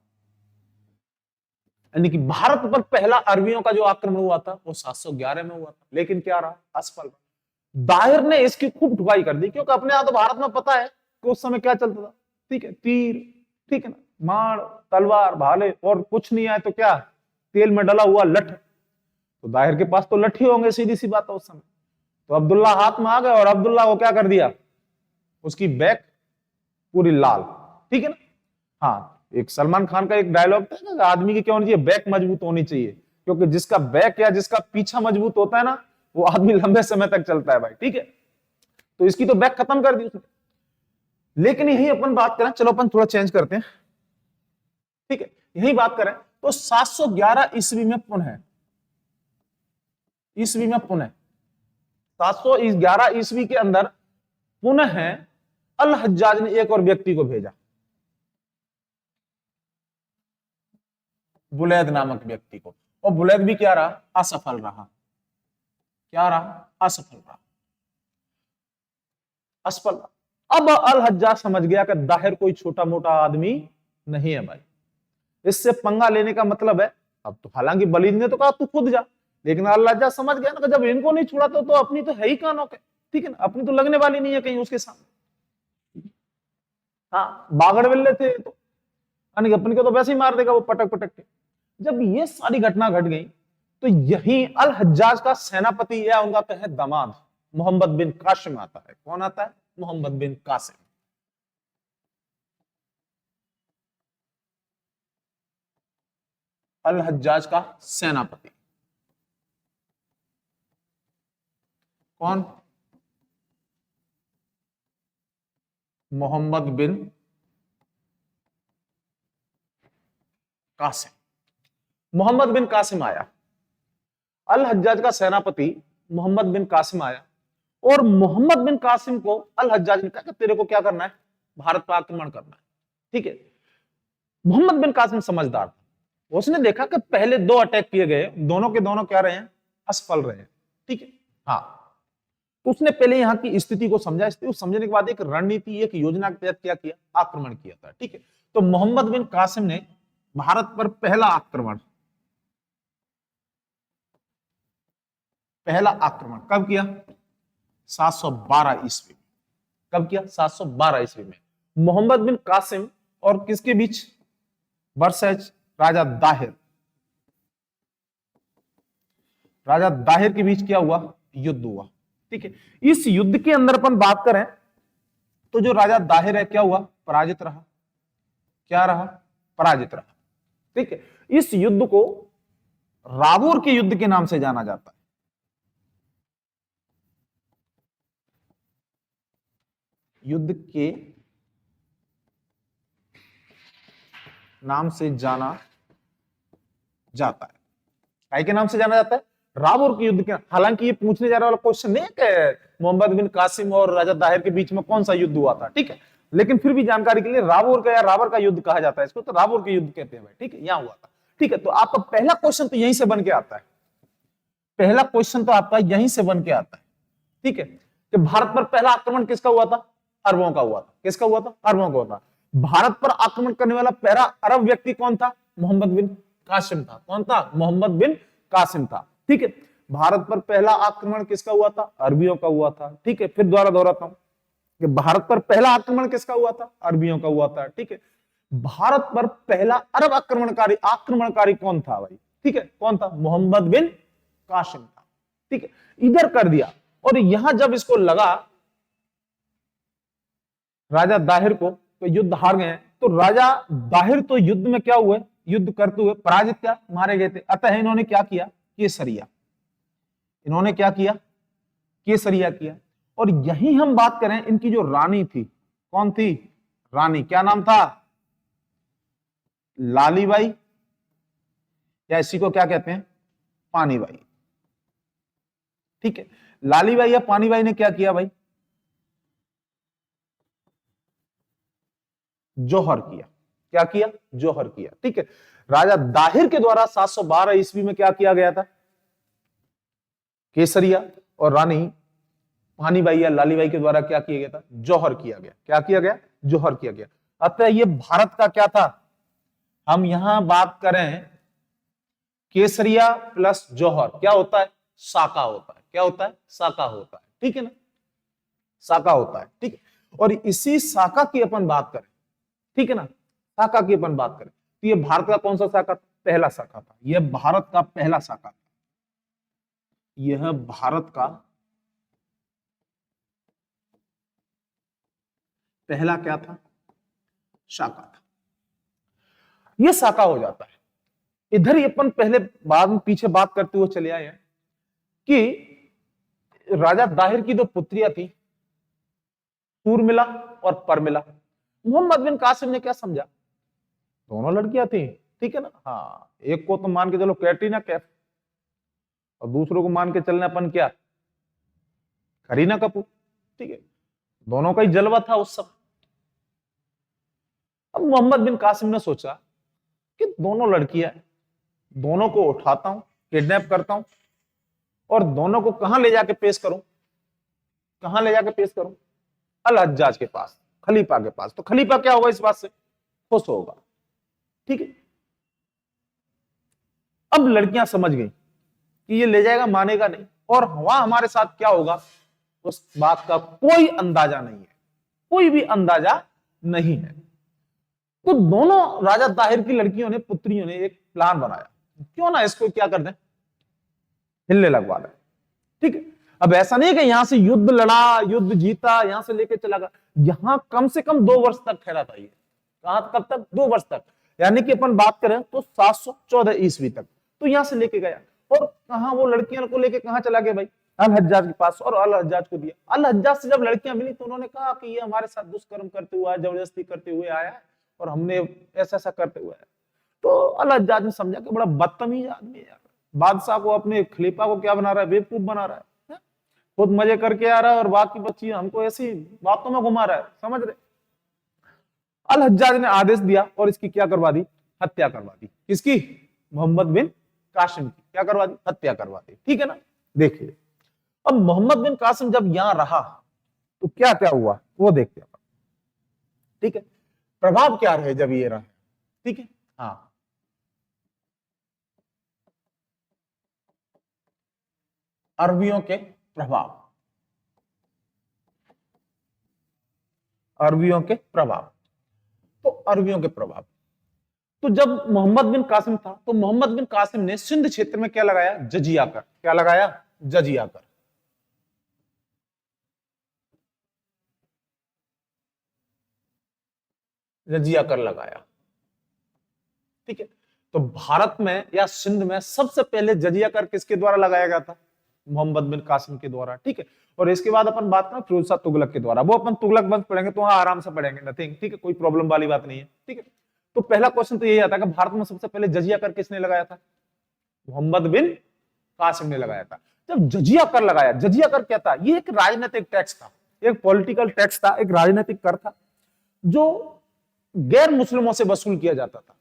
यानी कि भारत पर पहला अरबियों का जो आक्रमण हुआ था वो 711 में हुआ था, लेकिन क्या रहा? असफल रहा। दाहिर ने इसकी खूब ठुकाई कर दी, क्योंकि अपने यहां तो भारत में पता है कि उस समय क्या चलता था, ठीक है, तीर, ठीक है ना, मार, तलवार, भाले, और कुछ नहीं आए तो क्या, तेल में डला हुआ लठ। तो दाहिर के पास तो लठ ही होंगे, सीधी सी बात है उस समय। तो अब्दुल्ला हाथ में आ गए और अब्दुल्ला को क्या कर दिया, उसकी बैक पूरी लाल, ठीक है ना। हाँ, एक सलमान खान का एक डायलॉग था ना, आदमी की क्या होनी चाहिए, बैक मजबूत होनी चाहिए, क्योंकि जिसका बैक या जिसका पीछा मजबूत होता है ना, वो आदमी लंबे समय तक चलता है भाई, ठीक है। तो इसकी तो बैक खत्म कर दी उसने। लेकिन यही अपन बात करें, चलो अपन थोड़ा चेंज करते हैं, ठीक है, यही बात करें तो 711 ईस्वी में पुनः, ईस्वी में पुनः 711 ईस्वी के अंदर पुनः अल हज्जाज ने एक और व्यक्ति को भेजा, बुलैद नामक व्यक्ति को। और बुलैद भी क्या रहा? असफल रहा। क्या रहा? असफल रहा, असफल रहा। अब अल हज्जाज समझ गया कि दाहिर कोई छोटा मोटा आदमी नहीं है भाई, इससे पंगा लेने का मतलब है। अब तो हालांकि वलीद ने तो कहा तू खुद जा, लेकिन अल हज्जाज समझ गया ना कि जब इनको नहीं छुड़ा तो अपनी तो है ही कानों के, ठीक है ना, अपनी तो लगने वाली नहीं है कहीं उसके सामने। हाँ, बागड़ बिल्ले थे तो अपने को तो वैसे ही मार देगा वो, पटक पटक के। जब ये सारी घटना घट गई, तो यही अल हज्जाज का सेनापति या उनका तो है दामाद मोहम्मद बिन कासिम आता है। कौन आता है? मोहम्मद बिन कासिम। अल हज्जाज का सेनापति कौन? मोहम्मद बिन कासिम। मोहम्मद बिन कासिम आया, अल हज्जाज का सेनापति मोहम्मद बिन कासिम आया। और मोहम्मद बिन कासिम को अल हज्जाज ने कहा कि तेरे को क्या करना है? भारत पर आक्रमण करना है, ठीक है। मोहम्मद बिन कासिम समझदार था, उसने देखा कि पहले दो अटैक किए गए, दोनों के दोनों क्या रहे हैं? असफल रहे हैं, ठीक है। हाँ, तो उसने पहले यहाँ की स्थिति को समझा, स्थिति को समझने के बाद एक रणनीति, एक योजना के तहत क्या किया? आक्रमण किया था, ठीक है। तो मोहम्मद बिन कासिम ने भारत पर पहला आक्रमण, पहला आक्रमण कब किया? 712 ईस्वी। कब किया? 712 ईस्वी में मोहम्मद बिन कासिम और किसके बीच? वर्सेज राजा दाहिर, राजा दाहिर के बीच क्या हुआ? युद्ध हुआ, ठीक है। इस युद्ध के अंदर अपन बात करें तो जो राजा दाहिर है क्या हुआ? पराजित रहा। क्या रहा? पराजित रहा, ठीक है। इस युद्ध को रावूर के युद्ध के नाम से जाना जाता है। युद्ध के नाम से जाना जाता है। काय के नाम से जाना जाता है? राबोर के युद्ध के। हालांकि ये पूछने जा रहा वाला क्वेश्चन नहीं है कि मोहम्मद बिन कासिम और राजा दाहिर के बीच में कौन सा युद्ध हुआ था, ठीक है, लेकिन फिर भी जानकारी के लिए राबोर का या राबर का युद्ध कहा जाता है इसको, तो राबोर के युद्ध कहते हैं भाई, ठीक है, यहां हुआ था। ठीक है, तो आपका पहला क्वेश्चन तो यहीं से बन के आता है, पहला क्वेश्चन तो आपका यहीं से बन के आता है, ठीक है, कि भारत पर पहला आक्रमण किसका हुआ था? अरबों का हुआ था। किसका हुआ था? अरबों का हुआ था। भारत पर आक्रमण करने वाला पहला अरब व्यक्ति कौन था? मोहम्मद बिन कासिम था। कौन था? मोहम्मद बिन कासिम था। ठीक है, भारत पर पहला आक्रमण किसका हुआ था? अरबियों का हुआ था। ठीक है, फिर दोबारा दोहराता हूं कि भारत पर पहला आक्रमण किसका हुआ था? अरबियों का हुआ था। ठीक है, भारत पर पहला अरब आक्रमणकारी कौन था भाई? ठीक है, कौन था? मोहम्मद बिन कासिम था। ठीक है, इधर कर दिया। और यहां जब इसको लगा राजा दाहिर को तो युद्ध हार गए हैं, तो राजा दाहिर तो युद्ध में क्या हुए? युद्ध करते हुए पराजित, क्या मारे गए थे। अतः इन्होंने क्या किया? केसरिया। इन्होंने क्या किया? केसरिया किया। और यही हम बात करें, इनकी जो रानी थी, कौन थी? रानी, क्या नाम था? लालीबाई, या इसी को क्या कहते हैं? पानीबाई। ठीक है, लालीबाई या पानीबाई ने क्या किया भाई? जौहर किया। क्या किया? जौहर किया। ठीक है, राजा दाहिर के द्वारा 712 ईस्वी में क्या किया गया था? केसरिया। और रानी पानीबाई या लालीबाई के द्वारा क्या किया गया था? जौहर किया गया। क्या किया गया? जौहर किया गया। अतः ये भारत का क्या था? हम यहां बात करें केसरिया प्लस जौहर, क्या होता है? साका होता है। क्या होता है? साका होता है। ठीक है ना, साका होता है। ठीक है, और इसी साका की अपन बात करें, ठीक है ना, साका की अपन बात करें, तो ये भारत का कौन सा साका? पहला साका था। यह भारत का पहला साका था। यह भारत का पहला क्या था? शाखा था। यह शाखा हो जाता है। इधर ही अपन पहले बाद में पीछे बात करते हुए चले आए हैं कि राजा दाहिर की दो पुत्रियां थी, शूरमिला और परमिला। मोहम्मद बिन कासिम ने क्या समझा? दोनों लड़कियां थी, ठीक है ना, हाँ, एक को तो मान के चलो कैटरीना कैफ, और दूसरों को मान के चलना अपन क्या? करीना कपूर। ठीक है, दोनों का ही जलवा था उस समय। अब मोहम्मद बिन कासिम ने सोचा कि दोनों लड़कियां, दोनों को उठाता हूं, किडनैप करता हूं, और दोनों को कहां ले जाके पेश करूं? कहां ले जाके पेश करूं? अल हज्जाज के पास, खलीफा के पास। तो खलीफा क्या होगा? इस बात से खुश होगा। ठीक है, अब लड़कियां समझ गई कि ये ले जाएगा, मानेगा नहीं, और वहां हमारे साथ क्या होगा उस बात का कोई अंदाजा नहीं है, कोई भी अंदाजा नहीं है। तो दोनों राजा दाहिर की लड़कियों ने, पुत्रियों ने एक प्लान बनाया, क्यों ना इसको क्या कर दें, हिलने लगवा दें। ठीक है, अब ऐसा नहीं है कि यहां से युद्ध लड़ा, युद्ध जीता, यहां से लेके चला गया, यहां कम से कम 2 वर्ष तक ठहरा था ये। कहां, कब तक? 2 वर्ष तक, यानी कि अपन बात करें तो 714 ईस्वी तक। तो यहां से लेके गया, और कहां वो लड़कियों को लेके कहां चला गया भाई? अल हज्जाज के पास, और अल हज्जाज को दिया। अल हज्जाज से जब लड़कियां मिली तो उन्होंने कहा कि ये हमारे साथ दुष्कर्म करते हुए, जबरदस्ती करते हुए आया है, और हमने ऐसा ऐसा करते हुए आया। तो अल हज्जाज ने समझा कि बड़ा बदतमीज आदमी है यार, बादशाह को, अपने खलीफा को क्या बना रहा है? बेवकूफ बना रहा है, खुद मजे करके आ रहा है और बाकी बच्ची हमको ऐसी बातों में घुमा रहा है, समझ रहे? अल हज्जाज ने आदेश दिया और इसकी क्या करवा दी? हत्या करवा दी। किसकी? मोहम्मद बिन कासिम की। क्या करवा दी? हत्या करवा दी। ठीक है ना, देखिए अब मोहम्मद बिन कासिम जब यहां रहा तो क्या क्या हुआ वो देखते हैं। ठीक है, प्रभाव क्या रहे जब ये रहा? ठीक है, हाँ, अरबियों के प्रभाव, अरबियों के प्रभाव। तो अरबियों के प्रभाव, तो जब मोहम्मद बिन कासिम था तो मोहम्मद बिन कासिम ने सिंध क्षेत्र में क्या लगाया? जजिया कर। क्या लगाया? जजिया कर। जजिया कर लगाया। ठीक है, तो भारत में या सिंध में सबसे पहले जजिया कर किसके द्वारा लगाया गया था? मोहम्मद बिन कासिम के द्वारा। ठीक है, और इसके बाद अपन बात करें फिरोज शाह तुगलक के द्वारा, वो अपन तुगलक वंश पढ़ेंगे तो वहां आराम से पढ़ेंगे, नथिंग, ठीक है, कोई प्रॉब्लम वाली बात नहीं है। ठीक है, तो पहला क्वेश्चन तो यही आता है कि भारत में सबसे पहले जजिया कर किसने लगाया था? मोहम्मद बिन कासिम ने लगाया था। जब जजिया कर लगाया, जजिया कर क्या था? ये एक राजनीतिक टैक्स था, एक पॉलिटिकल टैक्स था, एक राजनीतिक कर था जो गैर मुस्लिमों से वसूल किया जाता था।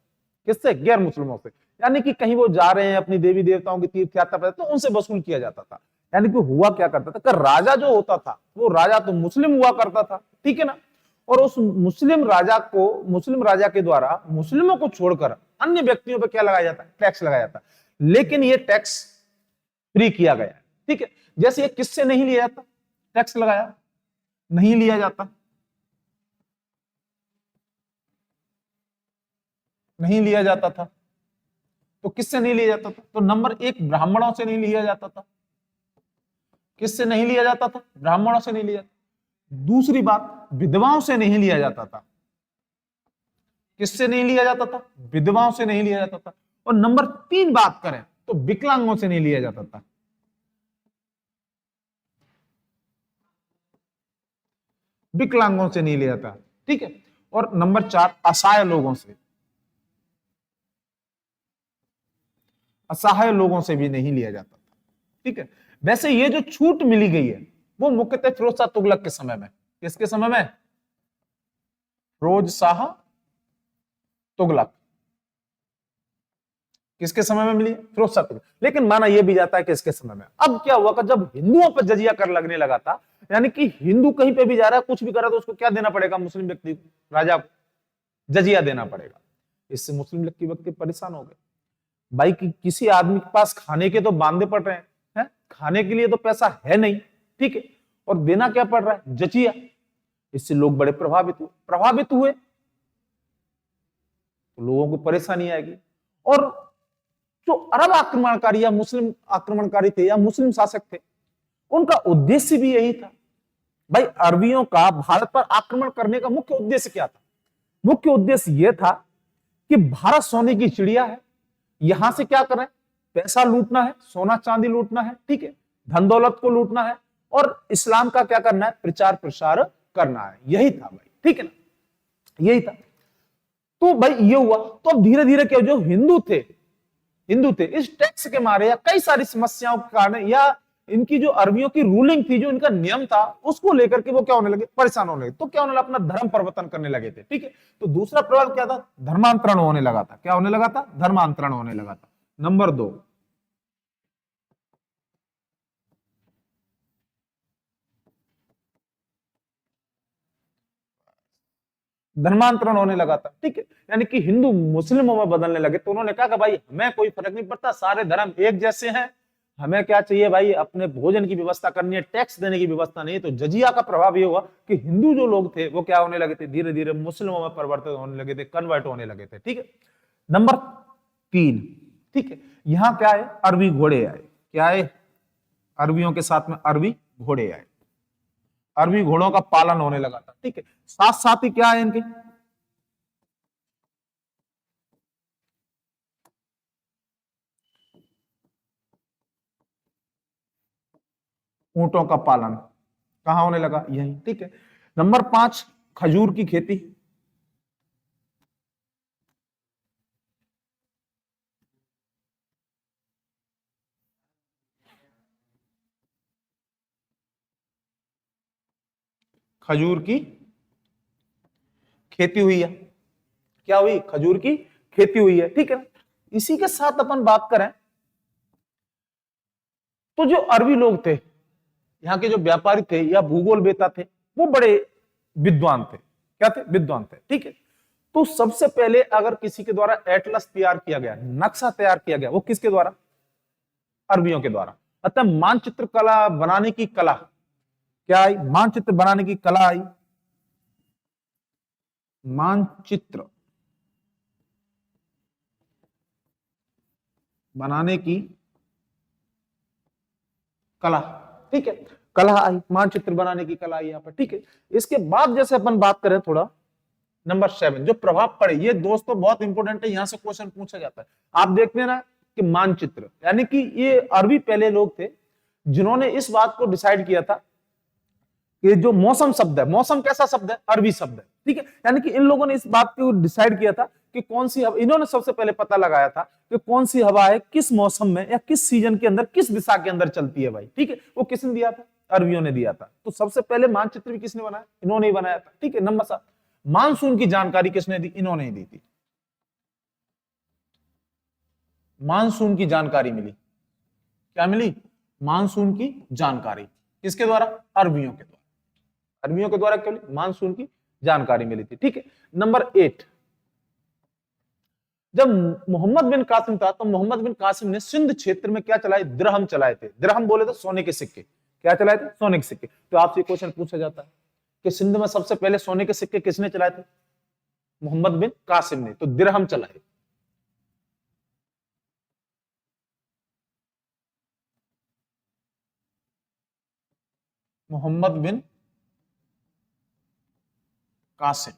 किससे? गैर मुस्लिमों से। यानी कि कहीं वो जा रहे हैं अपनी देवी देवताओं की तीर्थ यात्रा पर, तो उनसे वसूल किया जाता था। यानी कि हुआ क्या करता था कि राजा जो होता था वो राजा तो मुस्लिम हुआ करता था, ठीक है ना, और उस मुस्लिम राजा के द्वारा मुस्लिमों को छोड़कर अन्य व्यक्तियों पर क्या लगाया जाता? टैक्स लगाया जाता। लेकिन ये टैक्स फ्री किया गया है, ठीक है। जैसे ये किससे नहीं लिया जाता? टैक्स लगाया नहीं लिया जाता, नहीं लिया जाता था। तो किससे नहीं लिया जाता था? तो नंबर एक, ब्राह्मणों से नहीं लिया जाता था। किससे नहीं लिया जाता था? ब्राह्मणों से नहीं लिया जाता। दूसरी बात, विधवाओं से नहीं लिया जाता था। किससे नहीं लिया जाता था? विधवाओं से नहीं लिया जाता था। और नंबर तीन बात करें तो विकलांगों से नहीं लिया जाता था। विकलांगों से नहीं लिया जाता, ठीक है। और नंबर चार, असहाय लोगों से, असहाय लोगों से भी नहीं लिया जाता था, ठीक है। वैसे ये जो छूट मिली गई है वो मुख्यतः फिरोज शाह तुगलक के समय में। किसके समय में? फिरोज शाह तुगलक। किसके समय में मिली? फिरोज शाह तुगलक। लेकिन माना यह भी जाता है कि इसके समय में। अब क्या हुआ कि जब हिंदुओं पर जजिया कर लगने लगा था, यानी कि हिंदू कहीं पे भी जा रहा है, कुछ भी कर रहा है, तो उसको क्या देना पड़ेगा? मुस्लिम व्यक्ति को, राजा को जजिया देना पड़ेगा। इससे मुस्लिम व्यक्ति परेशान हो गए। भाई कि किसी आदमी के पास खाने के तो बांधे पड़ रहे हैं, खाने के लिए तो पैसा है नहीं, ठीक है, और देना क्या पड़ रहा है? जजिया। इससे लोग बड़े प्रभावित हुए तो लोगों को परेशानी आएगी। और जो अरब आक्रमणकारी या मुस्लिम आक्रमणकारी थे या मुस्लिम शासक थे, उनका उद्देश्य भी यही था। भाई अरबियों का भारत पर आक्रमण करने का मुख्य उद्देश्य क्या था? मुख्य उद्देश्य यह था कि भारत सोने की चिड़िया है, यहां से क्या करें? पैसा लूटना है, सोना चांदी लूटना है, ठीक है, धन दौलत को लूटना है, और इस्लाम का क्या करना है? प्रचार प्रसार करना है। यही था भाई, ठीक है ना, यही था। तो भाई ये हुआ। तो अब धीरे धीरे क्या, जो हिंदू थे इस टैक्स के मारे या कई सारी समस्याओं के कारण, या इनकी जो अरबियों की रूलिंग थी, जो इनका नियम था, उसको लेकर के वो क्या होने लगे? परेशान होने लगे। तो क्या होने लगा? अपना धर्म परिवर्तन करने लगे थे, ठीक है। तो दूसरा प्रभाव क्या था? धर्मांतरण होने लगा था। क्या होने लगा था? धर्मांतरण होने लगा था। नंबर दो, धर्मांतरण होने लगा था, ठीक है। यानी कि हिंदू मुस्लिमों में बदलने लगे। तो उन्होंने कहा कि भाई हमें कोई फर्क नहीं पड़ता, सारे धर्म एक जैसे हैं, हमें क्या चाहिए भाई? अपने भोजन की व्यवस्था करनी है, टैक्स देने की व्यवस्था नहीं है। तो जजिया का प्रभाव यह हुआ कि हिंदू जो लोग थे वो क्या होने लगे थे? धीरे धीरे मुस्लिमों में परिवर्तित होने लगे थे, कन्वर्ट होने लगे थे, ठीक है। नंबर तीन, ठीक है, यहां क्या है? अरबी घोड़े आए। क्या है? अरबियों के साथ में अरबी घोड़े आए। अरबी घोड़ों का पालन होने लगा था, ठीक है। साथ साथ ही क्या है इनके? ऊंटों का पालन कहां होने लगा? यही, ठीक है। नंबर पांच, खजूर की खेती। खजूर की खेती हुई है। क्या हुई? खजूर की खेती हुई है, ठीक है। इसी के साथ अपन बात करें तो जो अरबी लोग थे, यहाँ के जो व्यापारी थे या भूगोल वेता थे, वो बड़े विद्वान थे। क्या थे? विद्वान थे, ठीक है। तो सबसे पहले अगर किसी के द्वारा एटलस तैयार किया गया, नक्शा तैयार किया गया, वो किसके द्वारा? अरबियों के द्वारा। अतः मानचित्र कला बनाने की कला क्या आई? मानचित्र बनाने की कला आई। मानचित्र बनाने की कला, ठीक है, कला आई, मानचित्र बनाने की कला आई यहां पर, ठीक है। इसके बाद जैसे अपन बात करें थोड़ा, नंबर 7 जो प्रभाव पड़े, ये दोस्तों बहुत इंपॉर्टेंट है, यहां से क्वेश्चन पूछा जाता है। आप देखते हैं ना कि मानचित्र, यानी कि ये अरबी पहले लोग थे जिन्होंने इस बात को डिसाइड किया था कि जो मौसम शब्द है, मौसम कैसा शब्द है? अरबी शब्द है, ठीक है। यानी कि इन लोगों ने इस बात को डिसाइड किया था कि कौन सी हवा, इन्होंने सबसे पहले पता लगाया था कि कौन सी हवा है किस मौसम में या किस सीजन के अंदर किस दिशा के अंदर चलती है भाई। ठीक है, वो किसने दिया था? अरबियों ने दिया था। तो सबसे पहले मानचित्र भी किसने बनाया? इन्होंने ही बनाया था। ठीक है। नंबर 7, मानसून की जानकारी किसने दी? इन्होंने ही दी थी। मानसून की जानकारी मिली, क्या मिली? मानसून की जानकारी किसके द्वारा? अरबियों के द्वारा। अरबियों के द्वारा क्या मिली? मानसून की जानकारी मिली थी। ठीक है। नंबर 8, जब मोहम्मद बिन कासिम था तो मोहम्मद बिन कासिम ने सिंध क्षेत्र में क्या चलाए? दिरहम चलाए थे। दिरहम बोले तो सोने के सिक्के। क्या चलाए थे? सोने के सिक्के। तो आपसे क्वेश्चन पूछा जाता है कि सिंध में सबसे पहले सोने के सिक्के किसने चलाए थे? मोहम्मद बिन कासिम ने। तो दिरहम चलाए। मोहम्मद बिन कासिम,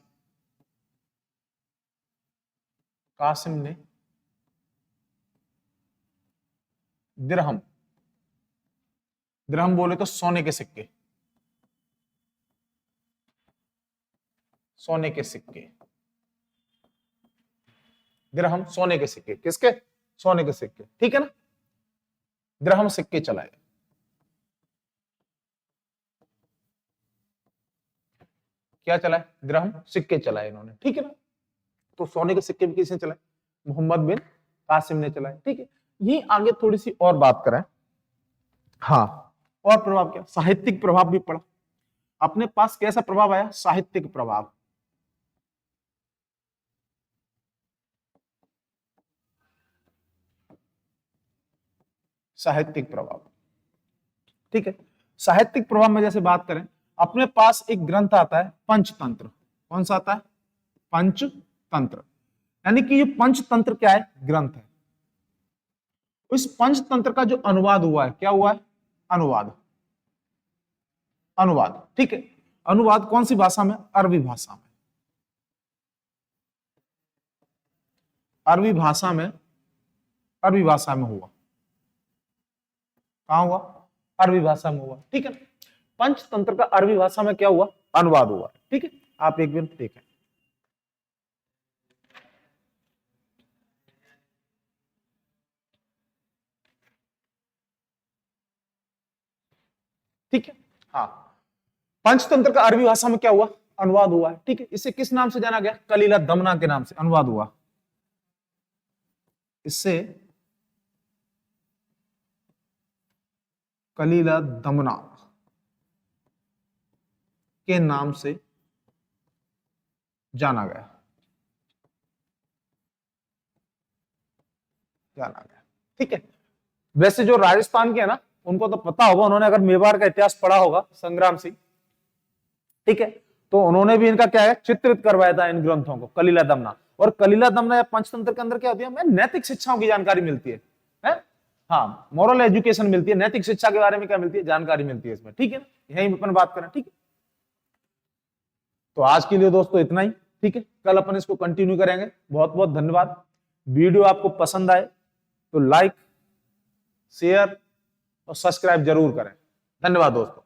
कासिम ने दिरहम, दिरहम बोले तो सोने के सिक्के, सोने के सिक्के। दिरहम सोने के सिक्के, किसके? सोने के सिक्के। ठीक है ना। दिरहम सिक्के चलाए। क्या चलाए? दिरहम सिक्के चलाए इन्होंने। ठीक है ना। तो सोने के सिक्के भी किसने चलाए? मोहम्मद बिन कासिम ने चलाए। ठीक है। यही आगे थोड़ी सी और बात करें। हाँ, और प्रभाव क्या? साहित्यिक प्रभाव भी पड़ा। अपने पास कैसा प्रभाव आया? साहित्यिक प्रभाव। साहित्यिक प्रभाव। ठीक है। साहित्यिक प्रभाव में जैसे बात करें, अपने पास एक ग्रंथ आता है पंचतंत्र। कौन सा आता है? पंचतंत्र। यानी कि ये पंचतंत्र क्या है? ग्रंथ है। इस पंचतंत्र का जो अनुवाद हुआ है, क्या हुआ है? अनुवाद। अनुवाद। ठीक है। अनुवाद कौन सी भाषा में? अरबी भाषा में। अरबी भाषा में, अरबी भाषा में हुआ। कहां हुआ? अरबी भाषा में हुआ। ठीक है। पंचतंत्र का अरबी भाषा में क्या हुआ? अनुवाद हुआ। ठीक है। आप एक मिनट देखें। ठीक है। हाँ, पंचतंत्र का अरबी भाषा में क्या हुआ? अनुवाद हुआ है। ठीक है। इसे किस नाम से जाना गया? कलीला दमना के नाम से अनुवाद हुआ। इससे कलीला दमना के नाम से जाना गया, जाना गया। ठीक है। वैसे जो राजस्थान के है ना, उनको तो पता होगा, उन्होंने अगर मेवाड़ का इतिहास पढ़ा होगा, संग्राम सिंह। ठीक है। तो उन्होंने भी इनका क्या है? चित्रित करवाया था इन ग्रंथों को, कलीला दमना। और कलीला दमना या पंचतंत्र के अंदर क्या होती है? हमें नैतिक शिक्षाओं की जानकारी मिलती है? हाँ, मॉरल एजुकेशन मिलती है। नैतिक शिक्षा के बारे में क्या मिलती है? जानकारी मिलती है इसमें। ठीक है। यही अपन बात करें। ठीक है। तो आज के लिए दोस्तों इतना ही। ठीक है। कल अपन इसको कंटिन्यू करेंगे। बहुत बहुत धन्यवाद। वीडियो आपको पसंद आए तो लाइक, शेयर और सब्सक्राइब जरूर करें। धन्यवाद दोस्तों।